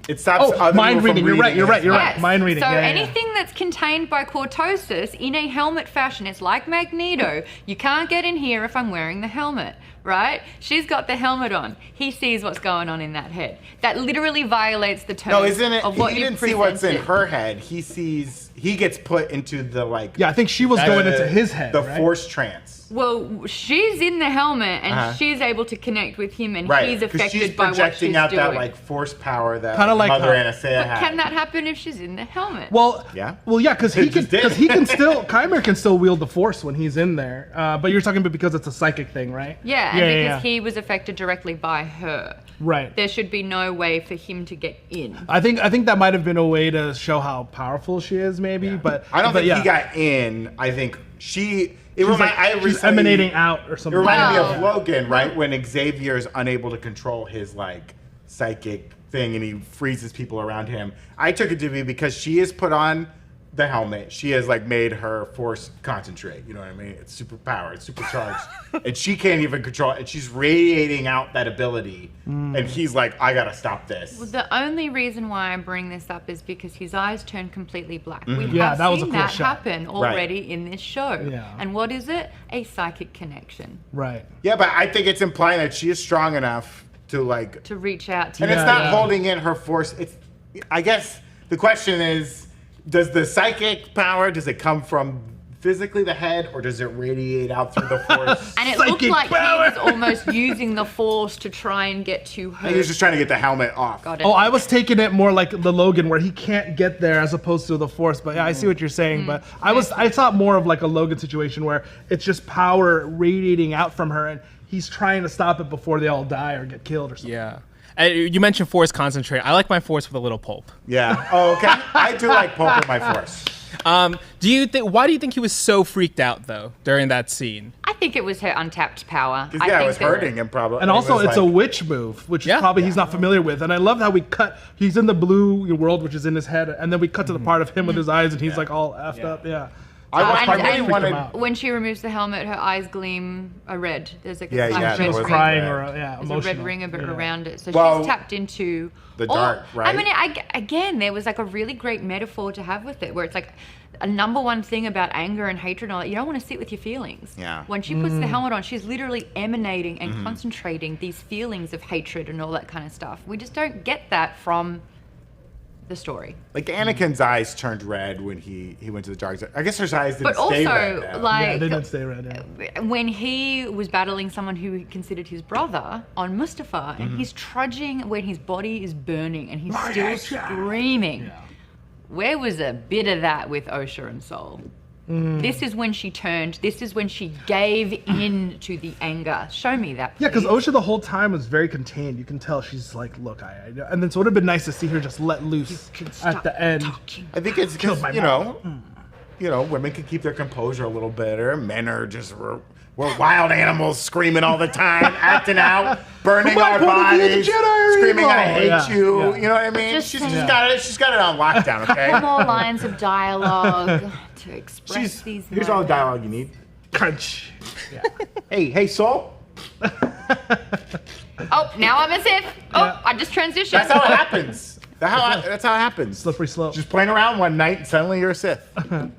It stops Oh, other mind people from reading. You're right. You're right. You're Yes. right. Mind reading. So Yeah, yeah, yeah. anything that's contained by Cortosis in a helmet fashion, it's like Magneto. You can't get in here if I'm wearing the helmet, right? She's got the helmet on. He sees what's going on in that head. That literally violates the terms No, isn't it? of what He you didn't see what's in presented. her head. He sees. He gets put into the like. Yeah, I think she was going into his head. The right? Force trance. Well, she's in the helmet and Uh-huh. she's able to connect with him, and Right, he's because affected she's by what she's projecting out doing. that like force power that Kinda like Mother how- Anastasia But had. can that happen if she's in the helmet? Well, Yeah. yeah, because It he can, just did. because he can still, Qimir can still wield the Force when he's in there. But you're talking about because it's a psychic thing, right? yeah, and because he was affected directly by her. Right. There should be no way for him to get in. I think that might have been a way to show how powerful she is, maybe. But I don't but think yeah. he got in. I think she. It She's, remind, like, I she's recently- emanating out or It something. reminded me Well- of Logan, right? When Xavier is unable to control his like psychic thing and he freezes people around him. I took it to be because she is put on the helmet. She has like made her force concentrate. You know what I mean? It's super powered, it's supercharged, and she can't even control it. And she's radiating out that ability. And he's like, I gotta stop this. Well, the only reason why I bring this up is because his eyes turn completely black. We Yeah, have that was a seen cool that shot. happen already in this show. Yeah. And what is it? A psychic connection. Right. Yeah, but I think it's implying that she is strong enough to like. To reach out to And it's you. not holding in her force. It's. I guess the question is, does the psychic power, does it come from physically the head, or does it radiate out through the force? And it looked Psychic like power. he was almost using the Force to try and get to her. He was just trying to get the helmet off. Got it. Oh, I was taking it more like the Logan, where he can't get there, as opposed to the Force. But yeah, I see what you're saying. But I thought more of like a Logan situation where it's just power radiating out from her, and he's trying to stop it before they all die or get killed or something. Yeah. You mentioned Force concentrate. I like my Force with a little pulp. Yeah. Oh, okay. I do like pulp in my force. Why do you think he was so freaked out though during that scene? I think it was her untapped power. Because yeah, it was hurting him probably. And It also, was it's a like- witch move, which Yeah. is probably he's not familiar with. And I love how we cut. He's in the blue world, which is in his head, and then we cut to the part of him with his eyes, and he's like all effed up. Yeah. I, and- I really and- wanted. out. When she removes the helmet, her eyes gleam a red. There's like a Yeah, slight yeah, red there She was was ring. crying red. or There's emotional. a red ring Yeah. around it. So Well, she's tapped into the dark, right? I mean, again, there was like a really great metaphor to have with it, where it's like a number one thing about anger and hatred and all that. You don't want to sit with your feelings. Yeah. When she puts the helmet on, she's literally emanating and concentrating these feelings of hatred and all that kind of stuff. We just don't get that from the story. Like Anakin's eyes turned red when he went to the dark side. I guess her eyes didn't But stay also, red. though. like, Yeah, they didn't stay red. Yeah. when he was battling someone who he considered his brother on Mustafar, and he's trudging when his body is burning and he's still screaming. Yeah. Where was a bit of that with Osha and Sol? This is when she turned. This is when she gave in to the anger. Show me that, please. Yeah, because Osha the whole time was very contained. You can tell she's like, look, I know. And then so it would have been nice to see her just let loose can at stop the end. talking. I think it's Killed because my mom. women can keep their composure a little better. Men are just we're wild animals, screaming all the time, acting out, burning From my our point of view, the bodies, Jedi are screaming, "I evil." hate Yeah, you." yeah. You know what I mean? Just She's saying. got it on lockdown. Okay. More lines of dialogue to express these. Here's all the dialogue you need. Crunch. Yeah. Hey, Soul. Oh, now I'm a Sith. Oh, Yeah. I just transitioned. That's how it happens. That's how it happens. Slippery slope. Just playing around one night and suddenly you're a Sith.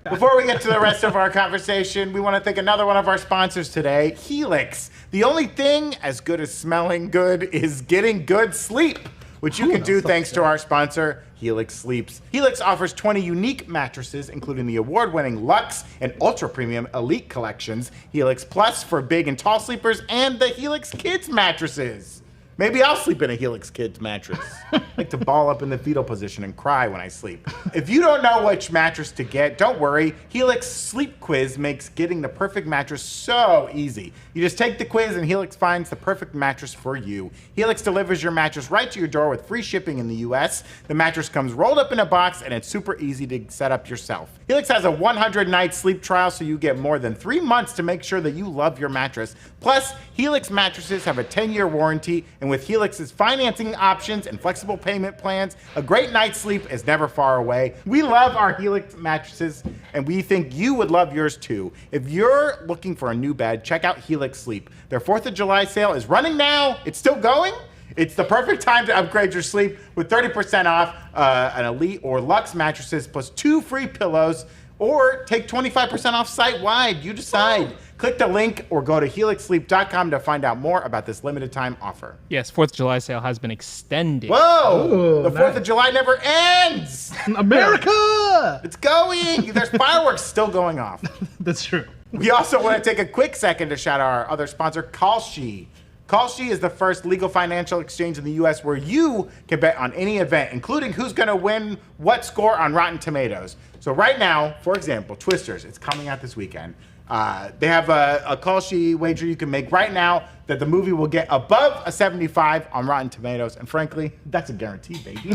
Before we get to the rest of our conversation, we want to thank another one of our sponsors today, Helix. The only thing as good as smelling good is getting good sleep, which you can do thanks to our sponsor, Helix Sleeps. Helix offers 20 unique mattresses, including the award-winning Luxe and Ultra Premium Elite collections, Helix Plus for big and tall sleepers, and the Helix Kids mattresses. Maybe I'll sleep in a Helix Kids mattress. I like to ball up in the fetal position and cry when I sleep. If you don't know which mattress to get, don't worry. Helix Sleep Quiz makes getting the perfect mattress so easy. You just take the quiz and Helix finds the perfect mattress for you. Helix delivers your mattress right to your door with free shipping in the US. The mattress comes rolled up in a box and it's super easy to set up yourself. Helix has a 100-night sleep trial so you get more than 3 months to make sure that you love your mattress. Plus, Helix mattresses have a 10-year warranty, and with Helix's financing options and flexible payment plans, a great night's sleep is never far away. We love our Helix mattresses, and we think you would love yours too. If you're looking for a new bed, check out Helix Sleep. Their 4th of July sale is running now. It's still going. It's the perfect time to upgrade your sleep with 30% off an Elite or Luxe mattresses plus 2 free pillows, or take 25% off site-wide. You decide. Click the link or go to helixsleep.com to find out more about this limited time offer. Yes, 4th of July sale has been extended. Whoa! Ooh, the 4th of July never ends! America! It's going! There's fireworks still going off. That's true. We also want to take a quick second to shout out our other sponsor, Kalshi. Kalshi is the first legal financial exchange in the U.S. where you can bet on any event, including who's going to win what score on Rotten Tomatoes. So right now, for example, Twisters, it's coming out this weekend. They have a Kalshi wager you can make right now that the movie will get above a 75 on Rotten Tomatoes. And frankly, that's a guarantee, baby.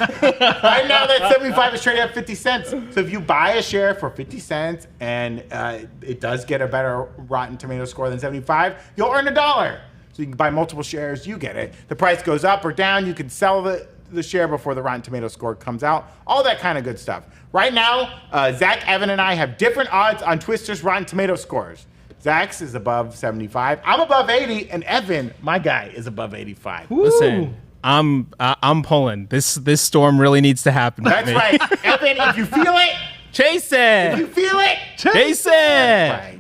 Right now, that 75 is trading at 50 cents. So if you buy a share for 50 cents and it does get a better Rotten Tomatoes score than 75, you'll earn $1. So you can buy multiple shares, you get it. The price goes up or down. You can sell the share before the Rotten Tomatoes score comes out. All that kind of good stuff. Right now, Zach, Evan, and I have different odds on Twister's Rotten Tomatoes scores. Zach's is above 75. I'm above 80, and Evan, my guy, is above 85. Listen, I'm pulling. This storm really needs to happen. That's right. Evan, if you feel it, Chase if you it. feel it, Chase it. right.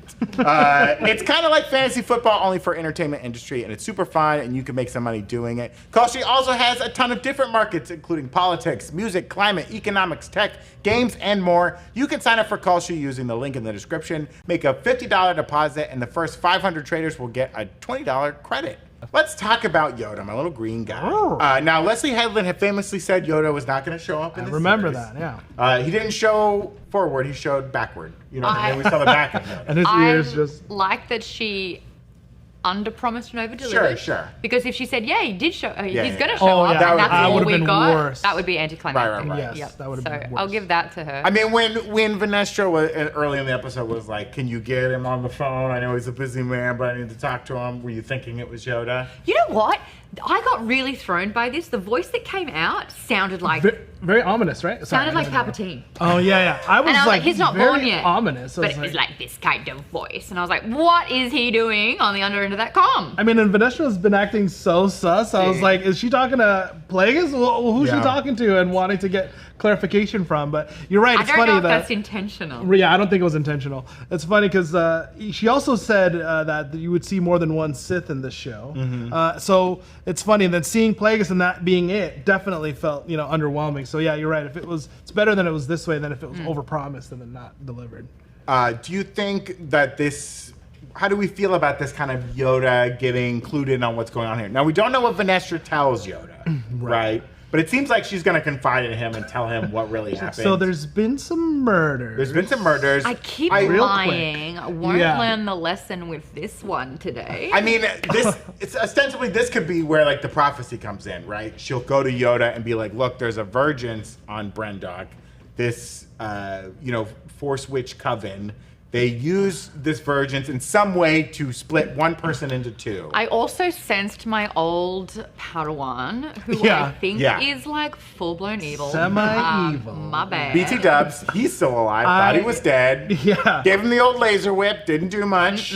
It's kind of like fantasy football, only for entertainment industry, and it's super fun, and you can make some money doing it. Kalshi also has a ton of different markets, including politics, music, climate, economics, tech, games, and more. You can sign up for Kalshi using the link in the description, make a $50 deposit, and the first 500 traders will get a $20 credit. Let's talk about Yoda, my little green guy. Now, Leslie Headland had famously said Yoda was not going to show up in the Remember series. that, yeah. He didn't show forward, he showed backward. You know, and we saw the back of Yoda. And his ears just... like that she under-promised and over-delivered. Sure. Because if she said, yeah, he did show, he's yeah. going to show up, yeah. and that's That all would've we been got, worse. that would be anticlimactic. Right. Yes, Yep. that would have been So worse. I'll give that to her. I mean, when Vanessa was early in the episode was like, "Can you get him on the phone? I know he's a busy man, but I need to talk to him." Were you thinking it was Yoda? You know what? I got really thrown by this. The voice that came out sounded like Very ominous, right? Sorry, sounded like I didn't know. Palpatine. Oh, yeah. I was, And I was like, he's not very born yet. ominous. I But was it was like this kind of voice. And I was like, what is he doing on the under end of that comm? I mean, and Vanessa's been acting so sus. I was like, is she talking to Plagueis? Well, who's she talking to and wanting to get clarification from? But you're right. I It's don't funny know if that that's intentional. Yeah, I don't think it was intentional. It's funny because she also said that you would see more than one Sith in this show. So it's funny that seeing Plagueis and that being it definitely felt underwhelming. So yeah, you're right. If it's better than it was this way than if it was overpromised and then not delivered. Do you think that this? How do we feel about this kind of Yoda getting clued in on what's going on here? Now we don't know what Vanessa tells Yoda, right? But it seems like she's going to confide in him and tell him what really happened. So there's been some murders. There's been some murders. I keep Real lying. I won't Yeah. learn the lesson with this one today. I mean, it's ostensibly this could be where like the prophecy comes in, right? She'll go to Yoda and be like, "Look, there's a virgins on Brendok. This, Force Witch coven. They use this virgins in some way to split one person into two." I also sensed my old Padawan, who Yeah. I think Yeah. is like full-blown evil. Semi-evil. My bad. BT Dubs, he's still alive. Thought he was dead. Yeah. Gave him the old laser whip. Didn't do much.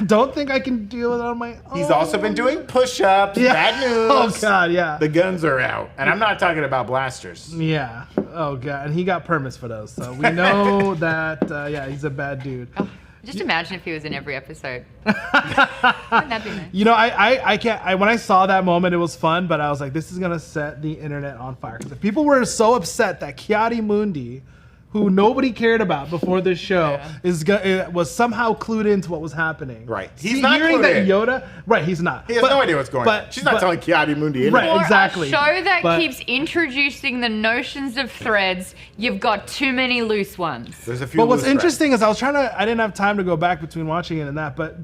Don't think I can deal with it on my own. He's also been doing push-ups. Yeah. Bad news. Oh God, yeah. The guns are out, and I'm not talking about blasters. Yeah. Oh God, and he got permits for those, so we know that. He's a bad dude. Oh, just imagine if he was in every episode. Wouldn't that be nice? I can't. When I saw that moment, it was fun, but I was like, this is gonna set the internet on fire. Because people were so upset that Kiadi Mundi, who nobody cared about before this show was somehow clued into what was happening. Right. He's not hearing clued that in. Yoda. Right. He's not. He has no idea what's going on. She's not telling Kiadi Mundi anything. Right. For Exactly. a show that But- keeps introducing the notions of threads, you've got too many loose ones. There's a few. But what's loose interesting is I didn't have time to go back between watching it and that, but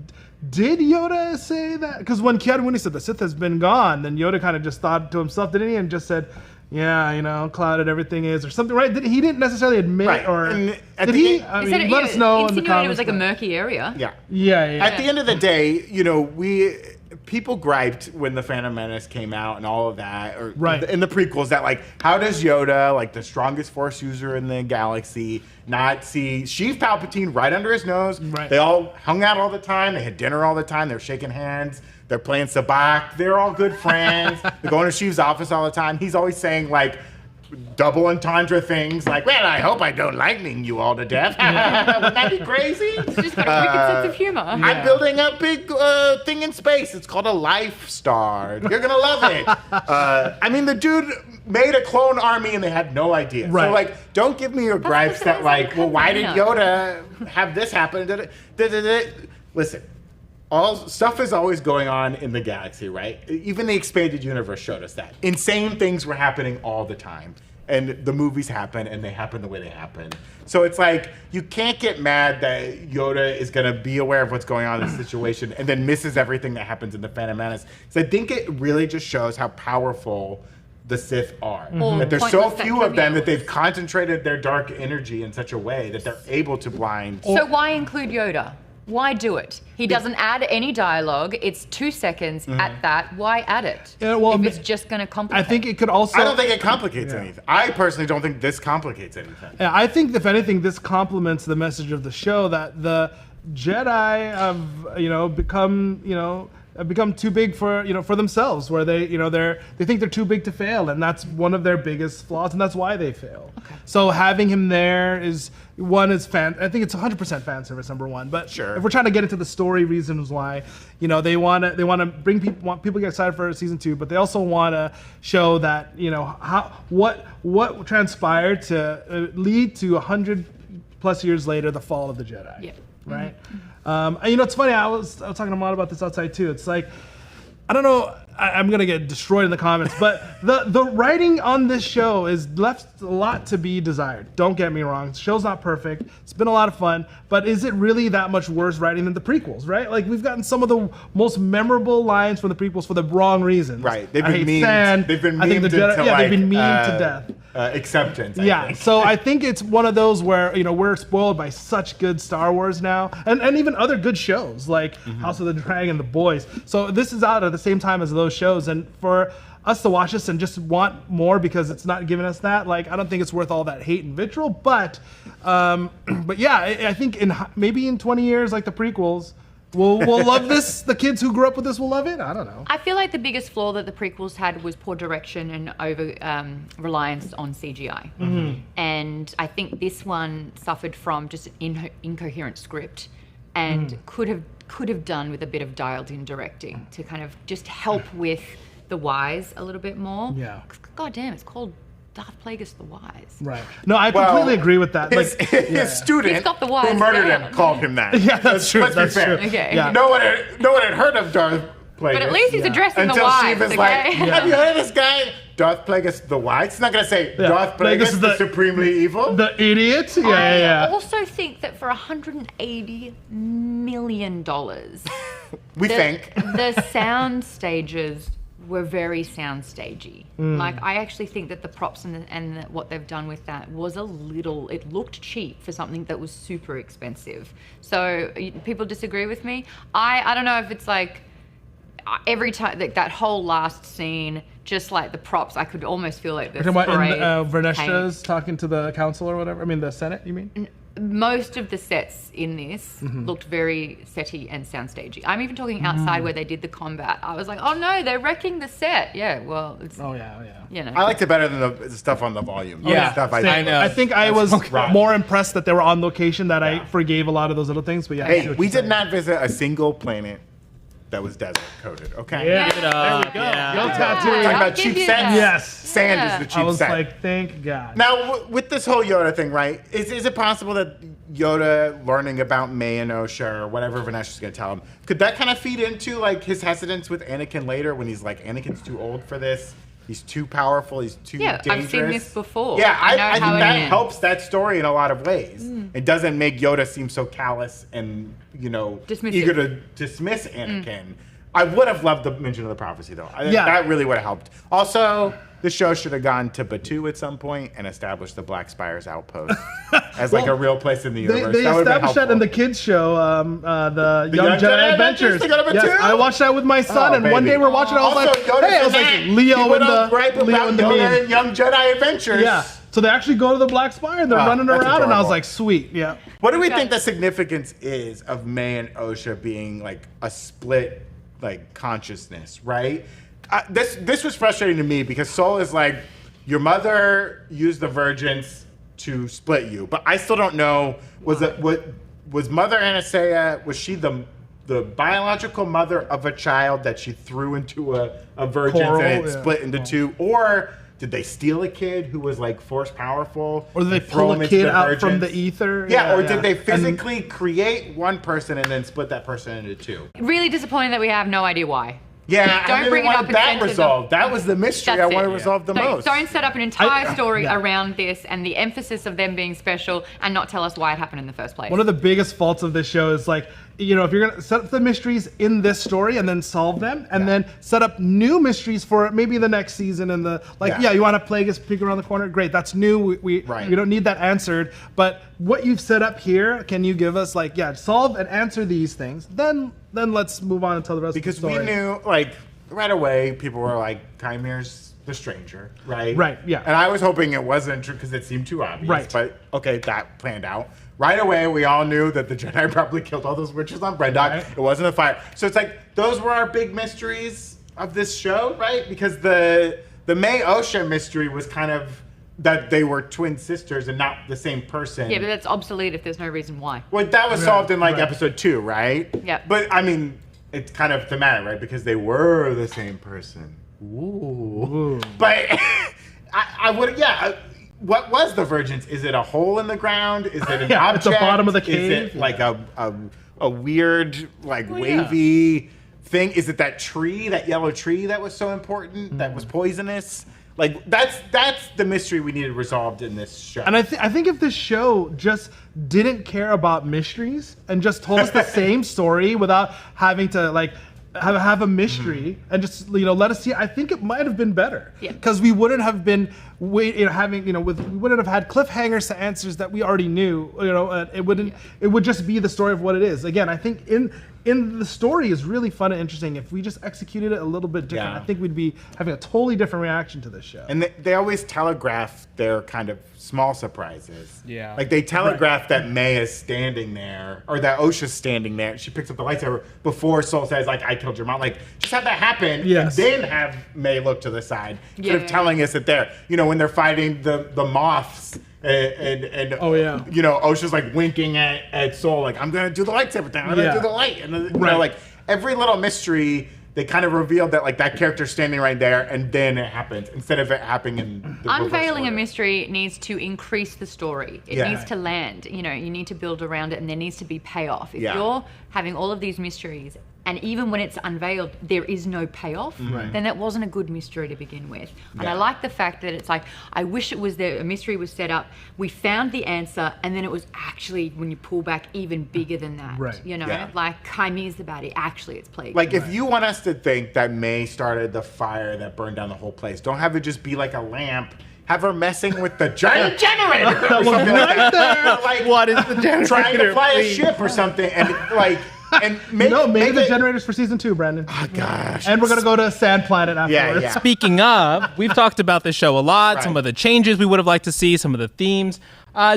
did Yoda say that? Because when Kiadi Mundi said the Sith has been gone, then Yoda kind of just thought to himself, didn't he? And just said, yeah, clouded everything is, or something, right? He didn't necessarily admit, Right. or And at did the he? end- I He said mean, let us know in the insinuated comments. it was like a murky area. Yeah. Yeah. At the end of the day, people griped when the Phantom Menace came out and all of that, or Right. in the prequels, that like, how does Yoda, like the strongest Force user in the galaxy, not see Sheev Palpatine right under his nose? Right. They all hung out all the time. They had dinner all the time. They were shaking hands. They're playing sabacc. They're all good friends. They're going to Sheev's office all the time. He's always saying like double entendre things like, well, I hope I don't lightning you all to death. Wouldn't that be crazy? It's just got a wicked sense of humor. I'm building a big thing in space. It's called a Life Star. You're going to love it. I mean, the dude made a clone army and they had no idea. Right. So, like, don't give me your gripes that, like, well, why did Yoda have this happen? Listen. All stuff is always going on in the galaxy, right? Even the expanded universe showed us that. Insane things were happening all the time. And the movies happen, and they happen the way they happen. So it's like, you can't get mad that Yoda is going to be aware of what's going on in the situation and then misses everything that happens in The Phantom Menace. So I think it really just shows how powerful the Sith are. That there's so Pointless few of them that cameos. they've concentrated their dark energy in such a way that they're able to blind. So why include Yoda? Why do it? He doesn't add any dialogue. It's 2 seconds at that. Why add it? Yeah, well, if it's just going to complicate. I think it could also. I don't think it complicates anything. I personally don't think this complicates anything. Yeah, I think if anything, this complements the message of the show that the Jedi have, become too big for themselves, where they think they're too big to fail, and that's one of their biggest flaws, and that's why they fail. Okay. So having him there is I think it's 100% fan service, number one. But Sure. if we're trying to get into the story reasons why, they want to bring people to get excited for season 2, but they also want to show that what transpired to lead to 100 plus years later the fall of the Jedi. Yeah. Right. It's funny. I was talking to Maude about this outside too. It's like, I don't know. I'm gonna get destroyed in the comments, but the writing on this show is left a lot to be desired. Don't get me wrong. The show's not perfect. It's been a lot of fun, but is it really that much worse writing than the prequels? Right? Like, we've gotten some of the most memorable lines from the prequels for the wrong reasons. Right. They've I been hate memed. sand. They've been I think the memed Jedi, into, yeah, they've been like, memed to death. Acceptance. I Yeah, think. so I think it's one of those where we're spoiled by such good Star Wars now, and even other good shows like House of the Dragon, The Boys. So this is out at the same time as those shows, and for us to watch this and just want more because it's not giving us that, like, I don't think it's worth all that hate and vitriol. But yeah, I think maybe in 20 years, like the prequels, we'll love this. The kids who grew up with this will love it. I don't know. I feel like the biggest flaw that the prequels had was poor direction and over reliance on CGI. And I think this one suffered from just an incoherent script, and could have done with a bit of dialed-in directing to kind of just help with the whys a little bit more. Yeah. God damn, it's called Darth Plagueis the Wise. Right. No, I completely agree with that. His student He's got the who wise murdered down. him called him that. Yeah, that's true. Let's be That's fair. true. Okay. Yeah. No one had heard of Darth Plagueis. But at least he's addressing the until wise, she was okay? like, have you heard of this guy? Darth Plagueis the Wise? He's not going to say Darth Plagueis Plagueis the supremely evil. The idiot. I also think that for $180 million, we think. the sound stages were very soundstagey. Like, I actually think that the props and what they've done with that was it looked cheap for something that was super expensive. So people disagree with me. I don't know if it's like every time that whole last scene, just like the props, I could almost feel like the You're talking spray about in paint. Verneshta's talking to the council or whatever? I mean, the Senate, you mean? Most of the sets in this looked very setty and soundstagey. I'm even talking outside where they did the combat. I was like, oh no, they're wrecking the set. Yeah, well, it's, Oh, yeah. I liked it better than the stuff on the volume. Yeah. The stuff I know. I think I was right. more impressed that they were on location, that I forgave a lot of those little things. But yeah, I see Hey, what we you're did saying. not visit a single planet that was desert coded, okay? Yeah. Give it up. There we go. Yeah. Yoda tattoo. Talking I'll about give cheap you sand. that. Yes. Sand Yeah. is the cheap I was sand. like, thank God. Now, with this whole Yoda thing, right? Is it possible that Yoda learning about Mae and Osha or whatever Vanessa's going to tell him, could that kind of feed into like his hesitance with Anakin later when he's like, Anakin's too old for this. He's too powerful. He's too dangerous. I've seen this before. Yeah, I know I how think it that ends. helps that story in a lot of ways. It doesn't make Yoda seem so callous and, Dismissive. eager to dismiss Anakin. I would have loved the mention of the prophecy, though. I think Yeah. that really would have helped. Also, the show should have gone to Batuu at some point and established the Black Spires outpost as like a real place in the universe. They That would have been established that in helpful. the kids show, the Young Young Jedi Jedi Adventures. Adventures, they go to Yes, Batuu? I watched that with my son, Oh, and one baby. day we're watching it. I was Also, like, Yoda's hey, I in was like, that. Leo He in went the on gripe Leo about in the Yoda meme. and Young Jedi Adventures. Yeah. So they actually go to the Black Spire and they're running that's around, and I was adorable. like, sweet, yeah. What do we think the significance is of Mae and Osha being like a split like consciousness, right? This was frustrating to me because Soul is like, your mother used the virgins to split you, but I still don't know. Was Mother Anastasia, was she the biological mother of a child that she threw into a virgin Coral, and it yeah. split into two, or did they steal a kid who was like force powerful? Or did they and throw pull him a into kid the out from virgins? the ether? Yeah, or did they And- physically create one person and then split that person into two? Really disappointing that we have no idea why. Yeah, Don't I really bring it up wanted and that censor the- resolved. That was the mystery That's I want it. to resolve the most. Don't set up an entire story yeah. around this and the emphasis of them being special and not tell us why it happened in the first place. One of the biggest faults of this show is like, if you're gonna set up the mysteries in this story and then solve them, and then set up new mysteries for maybe the next season and you want to Plagueis peek around the corner, great, that's new. We don't need that answered. But what you've set up here, can you give us solve and answer these things? Then let's move on and tell the rest because of the story. we knew right away people were like, Qimir's the stranger, right? Right, yeah. And I was hoping it wasn't true because it seemed too obvious. Right. But okay, that planned out. Right away, we all knew that the Jedi probably killed all those witches on Brendok. Right. It wasn't a fire. So it's like, those were our big mysteries of this show, right? Because the Mae Osha mystery was kind of that they were twin sisters and not the same person. Yeah, but that's obsolete if there's no reason why. Well, that was solved in right. episode 2, right? Yep. But I mean, it's kind of thematic, right? Because they were the same person. Ooh. But I would, what was the virgins? Is it a hole in the ground? Is it an Yeah, object? it's the bottom of the Is cave. it like a weird, wavy thing? Is it that tree, that yellow tree that was so important, that was poisonous? Like, that's the mystery we needed resolved in this show. And I think if this show just didn't care about mysteries and just told us the same story without having to have a mystery and just let us see, I think it might have been better. Yeah. Because we wouldn't have been we wouldn't have had cliffhangers to answers that we already knew. It wouldn't. It would just be the story of what it is. Again, I think in the story is really fun and interesting. If we just executed it a little bit different, Yeah. I think we'd be having a totally different reaction to this show. And they always telegraph their kind of small surprises. Yeah. Like they telegraph that Mae is standing there, or that Osha's standing there. She picks up the lightsaber before Soul says, I killed your mom. Like, just have that happen, Yes. and then have Mae look to the side. Instead of Yeah. telling us that they're, when they're fighting the moths. And Oh, yeah. Osha's like winking at Soul, like, I'm gonna do the lightsaber thing, I'm gonna Yeah. do the light, and then, Right. like every little mystery, they kind of revealed that that character's standing right there, and then it happens instead of it happening in the reverse Unveiling a order. mystery needs to increase the story. It Yeah. needs to land. You need to build around it, and there needs to be payoff. If Yeah. you're having all of these mysteries, and even when it's unveiled, there is no payoff, then that wasn't a good mystery to begin with. And Yeah. I like the fact that it's like, I wish it was there, a mystery was set up, we found the answer, and then it was actually, when you pull back, even bigger than that. Right. Yeah. Like Qimir's the baddie, actually it's Plagueis. Like, if you want us to think that Mae started the fire that burned down the whole place, don't have it just be like a lamp. Have her messing with the giant generator or something like that. Like, What is the generator? trying to fly please? a ship or something, and and make maybe the it- generators for season 2, Brandon. Oh gosh. And we're gonna go to Sand Planet afterwards. yeah. Speaking of, we've talked about the show a lot, Right. some of the changes we would have liked to see, some of the themes.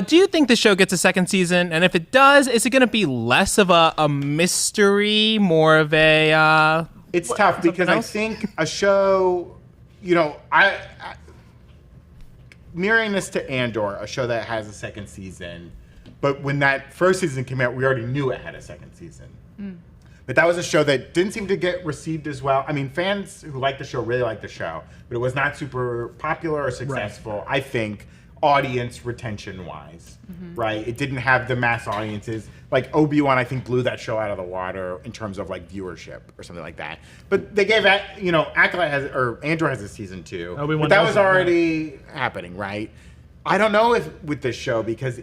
Do you think the show gets a second season? And if it does, is it going to be less of a mystery, more of a... It's tough because I else? think a show, I mirroring this to Andor, a show that has a second season, but when that first season came out, we already knew it had a second season. But that was a show that didn't seem to get received as well. I mean, fans who like the show really like the show, but it was not super popular or successful, I think, audience retention-wise, right? It didn't have the mass audiences. Like, Obi-Wan, I think, blew that show out of the water in terms of, like, viewership or something like that. But they gave, Acolyte has, or Andor has a season 2. Obi-Wan but that was doesn't, already happening, right? I don't know if with this show, because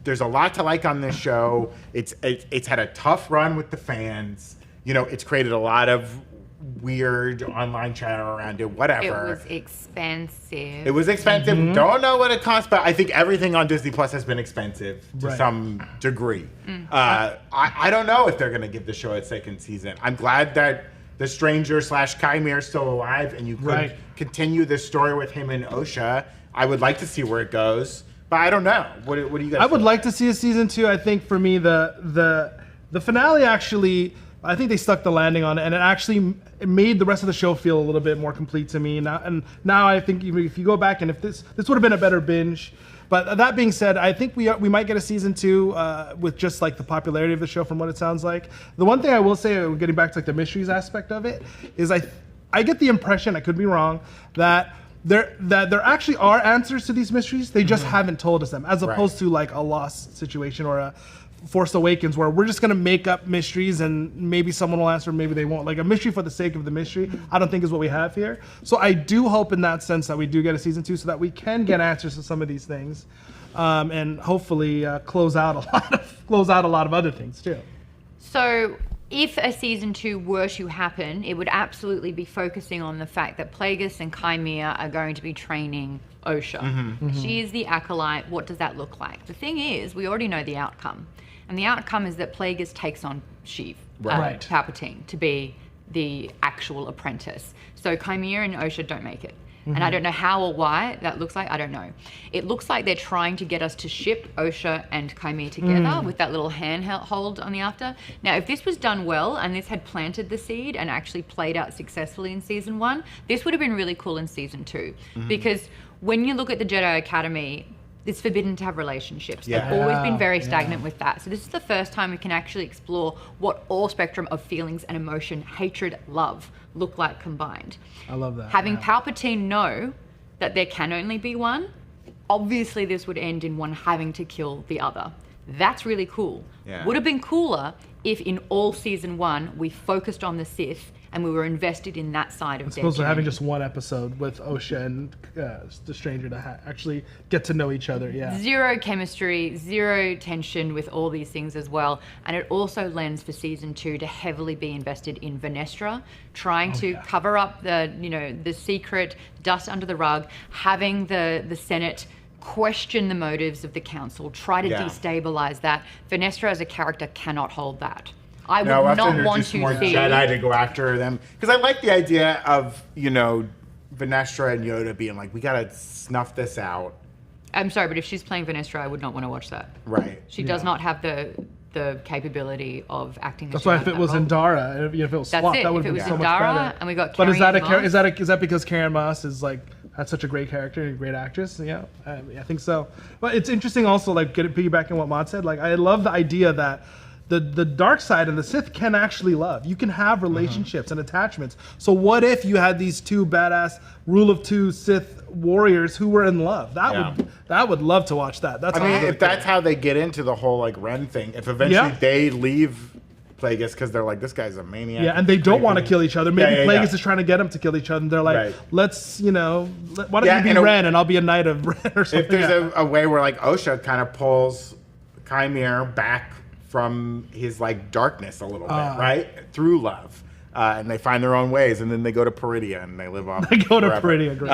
there's a lot to like on this show. It's had a tough run with the fans. It's created a lot of weird online chatter around it, whatever. It was expensive. Don't know what it cost, but I think everything on Disney Plus has been expensive to some degree. I don't know if they're going to give the show its second season. I'm glad that the Stranger / Qimir is still alive, and you could continue this story with him and Osha. I would like to see where it goes, but I don't know. What do you guys? I would like to see a season 2. I think for me, the finale actually, I think they stuck the landing on it, and it made the rest of the show feel a little bit more complete to me. Now I think even if you go back, and if this would have been a better binge. But that being said, I think we might get a season 2 with just like the popularity of the show from what it sounds like. The one thing I will say, getting back to like the mysteries aspect of it, is I get the impression, I could be wrong, that there actually are answers to these mysteries. They just haven't told us them, as opposed to like a Lost situation or a Force Awakens, where we're just gonna make up mysteries and maybe someone will answer, maybe they won't. Like a mystery for the sake of the mystery, I don't think is what we have here. So I do hope in that sense that we do get a season 2, so that we can get answers to some of these things, and hopefully close out a lot of other things too. So if a season 2 were to happen, it would absolutely be focusing on the fact that Plagueis and Qimir are going to be training Osha. She is the acolyte. What does that look like? The thing is, we already know the outcome. And the outcome is that Plagueis takes on Sheev, Palpatine, to be the actual apprentice. So Qimir and Osha don't make it. And I don't know how or why that looks like. I don't know. It looks like they're trying to get us to ship Osha and Qimir together with that little handhold on the after. Now, if this was done well and this had planted the seed and actually played out successfully in season 1, this would have been really cool in season 2. Because when you look at the Jedi Academy, it's forbidden to have relationships. They've always been very stagnant with that. So this is the first time we can actually explore what all spectrum of feelings and emotion, hatred, love, look like combined. I love that. Having Palpatine know that there can only be one, obviously this would end in one having to kill the other. That's really cool. Would have been cooler if in all season 1 we focused on the Sith and we were invested in that side of their journey. As opposed to having just one episode with Osha and the Stranger to actually get to know each other. Zero chemistry, zero tension with all these things as well. And it also lends for season 2 to heavily be invested in Venestra, trying to cover up the secret, dust under the rug, having the Senate question the motives of the council, try to destabilize that. Venestra as a character cannot hold that. I would not want to more see Jedi to go after them, because I like the idea of Venestra and Yoda being like, we gotta snuff this out. I'm sorry, but if she's playing Venestra, I would not want to watch that. Right. She does not have the capability of acting. That's why if it was in Dara, if it was swapped, that would be so much better. And we got. But is that because Karen Moss is like that's such a great character and a great actress? Yeah, I think so. But it's interesting also, like piggybacking what Maude said. Like I love the idea that the dark side and the Sith can actually love. You can have relationships and attachments. So what if you had these two badass rule of two Sith warriors who were in love? That would love to watch that. That's if that's how they get into the whole like Ren thing. If eventually they leave Plagueis because they're like, this guy's a maniac. Yeah, and they don't want to kill each other. Maybe Plagueis is trying to get them to kill each other. And they're like, let's, why don't you be Ren and I'll be a knight of Ren or something. If there's a way where like Osha kind of pulls Qimir back from his like darkness a little bit, right? Through love. And they find their own ways, and then they go to Peridia and they live off. They go to Peridia, great.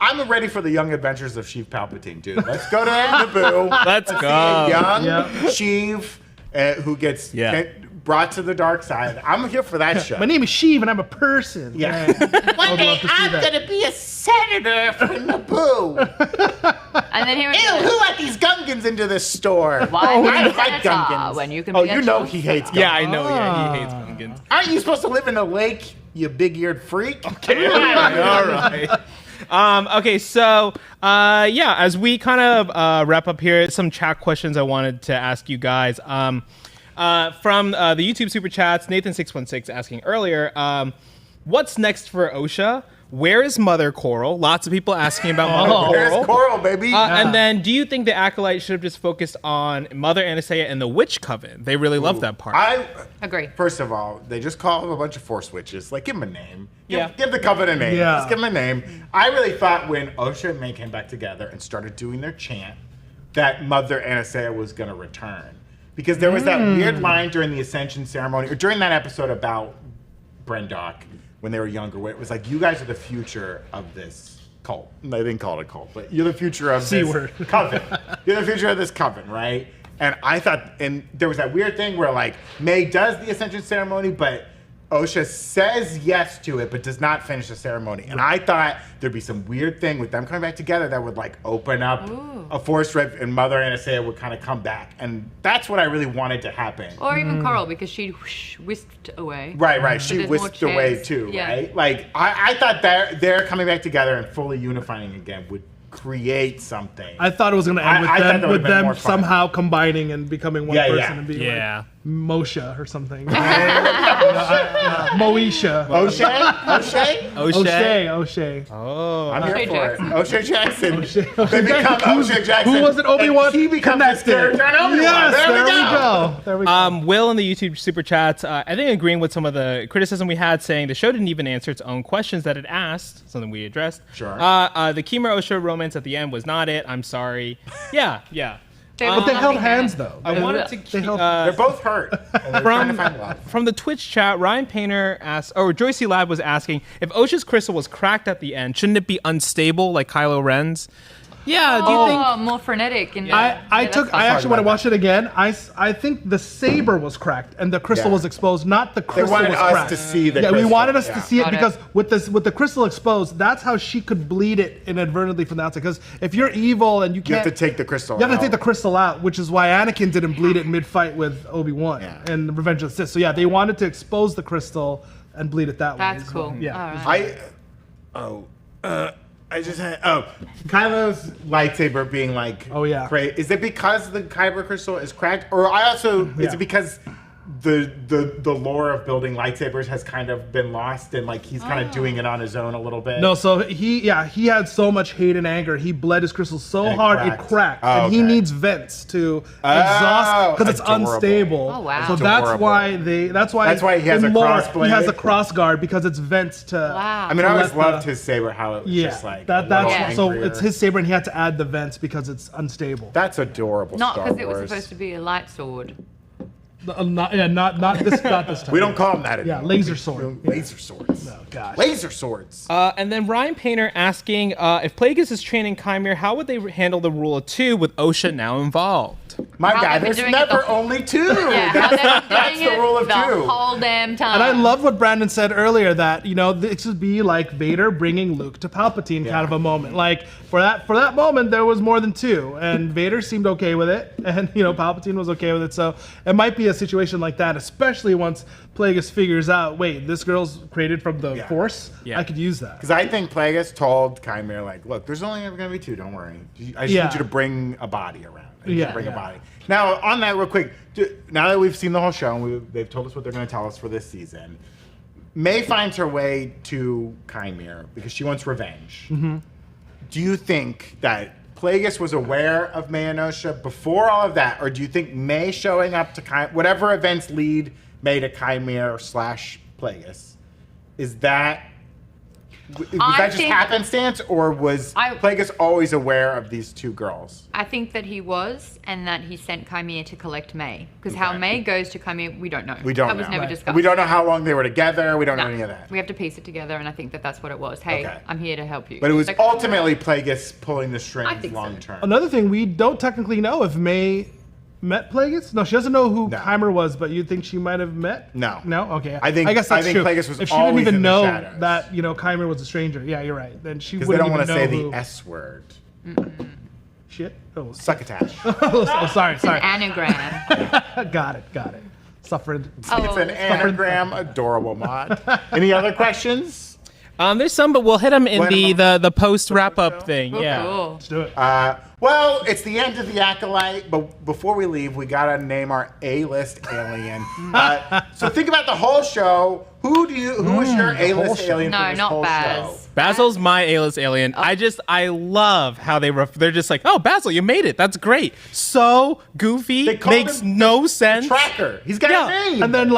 I'm ready for the young adventures of Sheev Palpatine, dude. Let's go to Naboo. Let's go. Young Sheev, who gets brought to the dark side. I'm here for that show. My name is Sheev, and I'm a person. Yeah. One day I'm gonna be a senator for Naboo. And then here who let these Gungans into this store? Why I fight Gungans. When you can He hates Gungans. Yeah, I know. Yeah, he hates Gungans. Aren't you supposed to live in a lake, you big-eared freak? Okay, all right. Okay, so as we kind of wrap up here, some chat questions I wanted to ask you guys. From the YouTube super chats, Nathan616 asking earlier, what's next for Osha? Where is Mother Coral? Lots of people asking about Mother Coral. There's Coral, baby. And then, do you think the Acolyte should have just focused on Mother Anastasia and the Witch Coven? They really love that part. I agree. First of all, they just call them a bunch of Force witches. Like, give them a name. Yeah. Give the Coven a name. Yeah. Just give them a name. I really thought when Osha and Mae came back together and started doing their chant, that Mother Anastasia was going to return. Because there was that weird line during the Ascension ceremony, or during that episode about Brendock, when they were younger, where it was like, you guys are the future of this cult. They didn't call it a cult, but you're the future of this coven. You're the future of this coven, right? And I thought, and there was that weird thing where like Mae does the Ascension ceremony, but Osha says yes to it, but does not finish the ceremony. And I thought there'd be some weird thing with them coming back together that would like open up a force rift, and Mother Anastasia would kind of come back. And that's what I really wanted to happen. Or even Coral, because she whisked away. Right. She there's whisked more away chance. too, Yeah. right? Like I thought they're coming back together and fully unifying again would create something. I thought it was going to end I thought that with would've been them more fun. somehow combining and becoming one person Yeah. and being Yeah. like Moshe or something. Moesha. O'Shea. Oh. I'm here O'Shea for it. Jackson. O'Shea Jackson. O'Shea They become O'Shea Jackson. Who was it? Obi-Wan? And he becomes his connected. character in Obi-Wan. Yes, there we go. There we go. Will in the YouTube super chats, I think agreeing with some of the criticism we had, saying the show didn't even answer its own questions that it asked, something we addressed. Sure. The Qimir Osha romance at the end was not it. I'm sorry. Yeah. But they held hands, though. I wanted to They keep, held- They're both hurt. And they're trying to find love. from the Twitch chat, Ryan Painter asked, or Joycey Lab was asking, if Osha's crystal was cracked at the end, shouldn't it be unstable like Kylo Ren's? Yeah, do you think? More frenetic. And I actually want to watch it again. I think the saber was cracked and the crystal Yeah. was exposed, not the crystal wanted was us cracked. to see the we crystal, wanted us yeah. to see it Got it. because with the crystal exposed, that's how she could bleed it inadvertently from the outside. Because if you're evil and you You can't, have to take the crystal you have to out. take the crystal out, which is why Anakin didn't bleed it mid-fight with Obi-Wan Yeah. and Revenge of the Sith. So yeah, they wanted to expose the crystal and bleed it that way. That's as well. cool. Yeah. All right. I just had Kylo's lightsaber being like is it because the kyber crystal is cracked, or is it because the lore of building lightsabers has kind of been lost and like he's kind of doing it on his own a little bit? No, so he had so much hate and anger. He bled his crystal so And it hard cracked. it cracked, Oh, and he okay. needs vents to exhaust because it's adorable. unstable. Oh, wow. So Adorable. that's why he has in a lore, crossblade. He has a cross guard because it's vents to. Wow. I mean, I always let the- loved his saber, how it was just like that's Yeah. so angrier. it's his saber, and he had to add the vents because it's unstable. That's adorable. Not Star because it was Wars. supposed to be a light sword. Not this time. We don't call them that anymore. Yeah, laser sword. Laser swords. Oh gosh. Laser swords. And then Ryan Painter asking, if Plagueis is training Qimir, how would they handle the rule of two with Osha now involved? My How God, they've been there's doing it never the- only two. Yeah, That's the rule of the two. whole damn time. And I love what Brandon said earlier, that this would be like Vader bringing Luke to Palpatine kind of a moment. Like for that moment, there was more than two, and Vader seemed okay with it, and Palpatine was okay with it. So it might be a situation like that, especially once Plagueis figures out, wait, this girl's created from the Force. Yeah. I could use that. Because I think Plagueis told Qimir, like, look, there's only ever going to be two, don't worry. I just need you to bring a body around. I need you to bring a body. Now, on that real quick, now that we've seen the whole show, and they've told us what they're going to tell us for this season, Mae finds her way to Qimir because she wants revenge. Mm-hmm. Do you think that Plagueis was aware of Mae and Osha before all of that, or do you think Mae showing up to whatever events lead Mae to Qimir / Plagueis, was that just happenstance, or was Plagueis always aware of these two girls? I think that he was, and that he sent Qimir to collect Mae. Because how Mae goes to Qimir, we don't know. We don't know. That was never discussed. We don't know how long they were together. We don't know No. any of that. We have to piece it together, and I think that that's what it was. Hey, Okay. I'm here to help you. But it was Like, ultimately Plagueis pulling the I strings think so. long term. Another thing, we don't technically know if Mae met Plagueis. No, she doesn't know who Qimir was, but you think she might have met? No. No? Okay. I guess that's true. Plagueis was if she always didn't even in the know shadows. that, Qimir was a stranger. Yeah, you're right. Then she Because they wouldn't don't even want to know say who. the S word. Shit. Oh, Succotash. sorry. It's an anagram. Got it. Suffered. It's an anagram. Adorable mod. Any other questions? There's some, but we'll hit them in We'll hit 'em the post wrap up thing. Oh, Yeah. cool. Let's do it. Well, it's the end of the Acolyte, but before we leave, we gotta name our A-list alien. So think about the whole show. Who is your A-list alien? No, for this not whole Baz. show? Basil's my A-list alien. I love how they're just like, oh, Basil, you made it. That's great. So goofy, They called makes him no the sense. Tracker. He's got a name. And then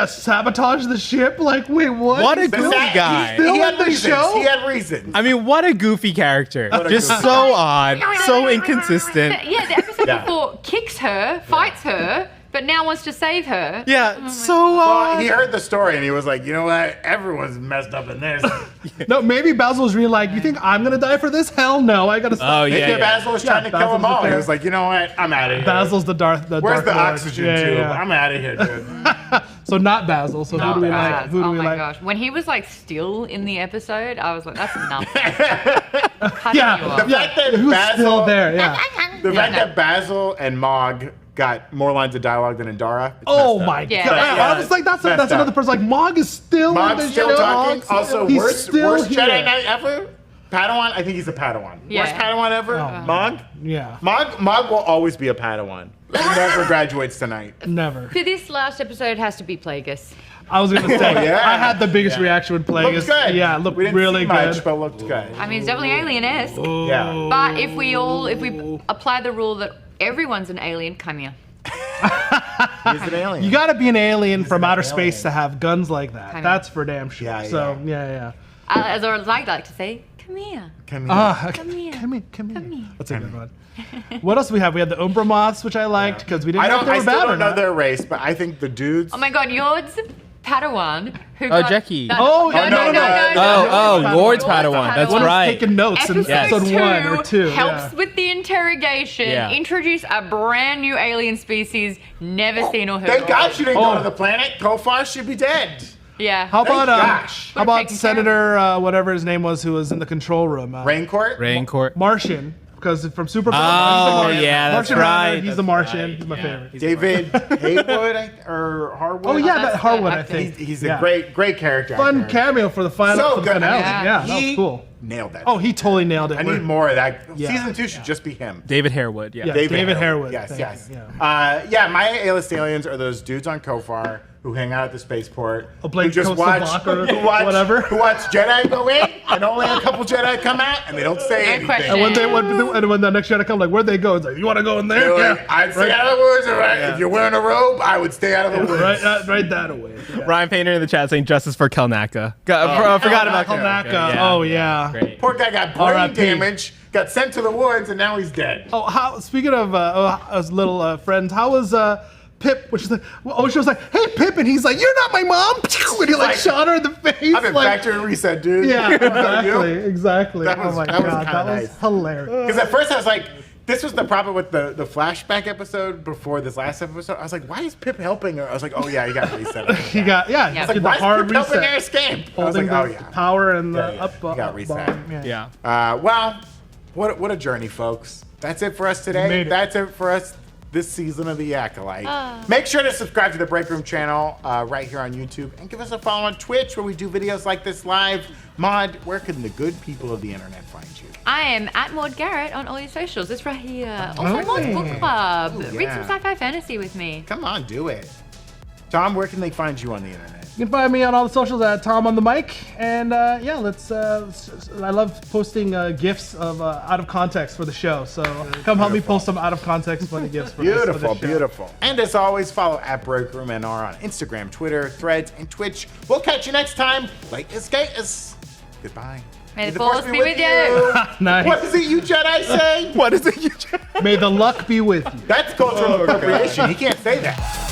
sabotage the ship. Like, wait, what? What a He's goofy still- guy. He's still He in had the reasons. show. He had reasons. I mean, what a goofy character. What a Just goofy so odd, so inconsistent. Yeah, the episode Yeah. before kicks her, fights her, but now wants to save her. Yeah, so Well, odd. he heard the story and he was like, you know what? Everyone's messed up in this. No, maybe Basil's really like, you think I'm gonna die for this? Hell no, I gotta stop. Oh, yeah, Maybe yeah. Basil was trying to kill Basil's them all. the He was like, you know what? I'm out of here. Basil's the Darth. Where's the Dark Lord. oxygen Yeah, tube? yeah. I'm out of here, dude. So not Basil. So who do we like? Baz. Who do Oh we my like? gosh. When he was like still in the episode, I was like, that's enough. Cutting Yeah, you off. The fact that Who's Basil, still there? Yeah. The fact no. that Basil and Maude got more lines of dialogue than Indara. it's Oh messed up. my Yeah. god! Yeah. I was like, that's Messed another up. person. Like Mog is still in Mog's the still show. talking. Mog's Also, he's worst still Jedi here. Knight ever. Padawan. I think he's a Padawan. Yeah. Worst Padawan ever. Oh. Mog. Yeah, Mog will always be a Padawan. He never graduates tonight. never. For this last episode has to be Plagueis. I was gonna say, yeah. I had the biggest Yeah. reaction with Plagueis. Looked good. Yeah, looked we didn't really see much, good. but looked good. I mean, it's definitely alien-esque. Yeah. But if we apply the rule that everyone's an alien, Qimir. He's an alien. You gotta be an alien from outer alien. space to have guns like that. Kinda. That's for damn sure. Yeah, So yeah. As I like to say, come here. Come here. Ah, Come here. Come here. Come here. That's a good one. What else do we have? We had the Umbra moths, which I liked because we didn't I know don't. if they I were still bad or don't know not. their race, but I think the dudes. Oh my god, Yord's Padawan. Who Oh, got, Jackie. Oh, no, yeah, no, no, no, no. Oh, Padawan. Lord's Lord's Padawan. That's Padawan. right. Taking notes in Episode episode 1 or 2. helps yeah. with the interrogation, Yeah. introduce a brand new alien species never seen or heard Thank of. God she didn't Oh. go to the planet. Kofar should be dead. Yeah. How about gosh. how about Taken care Senator whatever his name was who was in the control room? Raincourt. Raincourt. Martian, because from Super. Oh, yeah, that's Martian right. Manhunter, he's the Martian. He's my favorite. David Haywood or Harwood. Oh yeah, that's that Harwood, the I actor. think. He's Yeah. a great character. fun actor. cameo for the final So for the good. finale. Yeah. Yeah, that He was cool. nailed that. Oh, he totally nailed it. I need more of that. Yeah. Season 2 should just be him. David Harewood. Yeah. Yeah. David Harewood. Yes, Thank yes. you, yeah. Yeah, my A-list aliens are those dudes on Kofar who hang out at the spaceport, Oh, play who just Costa watch, Blocker, whatever, whatever. who watch Jedi go in, and only a couple Jedi come out, and they don't say No anything. question. And when the next Jedi come, like, where'd they go? It's like, you want to go in there? They're like, I'd stay out of the woods. Or if you're wearing a robe, I would stay out of the woods. Right that away. Yeah. Ryan Painter in the chat saying justice for Kelnaka. Forgot about Kelnaka. Yeah. Oh yeah. Great. Poor guy got brain R.I.P. damage, got sent to the woods, and now he's dead. Oh, how? Speaking of us little friends, how was Pip? Which is like, Osha was like, "Hey, Pip," and he's like, "You're not my mom," and he like like, shot her in the face. I've been like, factory reset, dude. yeah, exactly. That was- oh my that was god, kinda that was nice. hilarious. Because at first I was like, this was the problem with the flashback episode before this last episode. I was like, why is Pip helping her? I was like, oh yeah, he got reset. He got Yeah. he It's did Like, the why hard is Pip helping her reset, escape? I was holding like, oh the yeah. power and the Yeah. up. He got reset. bomb. Yeah. Well, what a journey, folks. That's it for us today. Made it. That's it for us this season of The Acolyte. Make sure to subscribe to the Breakroom channel right here on YouTube and give us a follow on Twitch where we do videos like this live. Maude, where can the good people of the internet find you? I am at Maude Garrett on all your socials. It's right here. Also, Maude's Book Club. Ooh, Read yeah. some sci-fi fantasy with me. Come on, do it. Tom, where can they find you on the internet? You can find me on all the socials at Tom on the mic, and yeah, let's. I love posting gifs of out of context for the show. So come help me post some out of context funny gifs. For Beautiful, this show. beautiful. And as always, follow at Breakroom NR on Instagram, Twitter, Threads, and Twitch. We'll catch you next time. Like this. Goodbye. May the force be with you. Nice. What is it you Jedi say? What is it? May the luck be with you. That's cultural appropriation. He can't say that.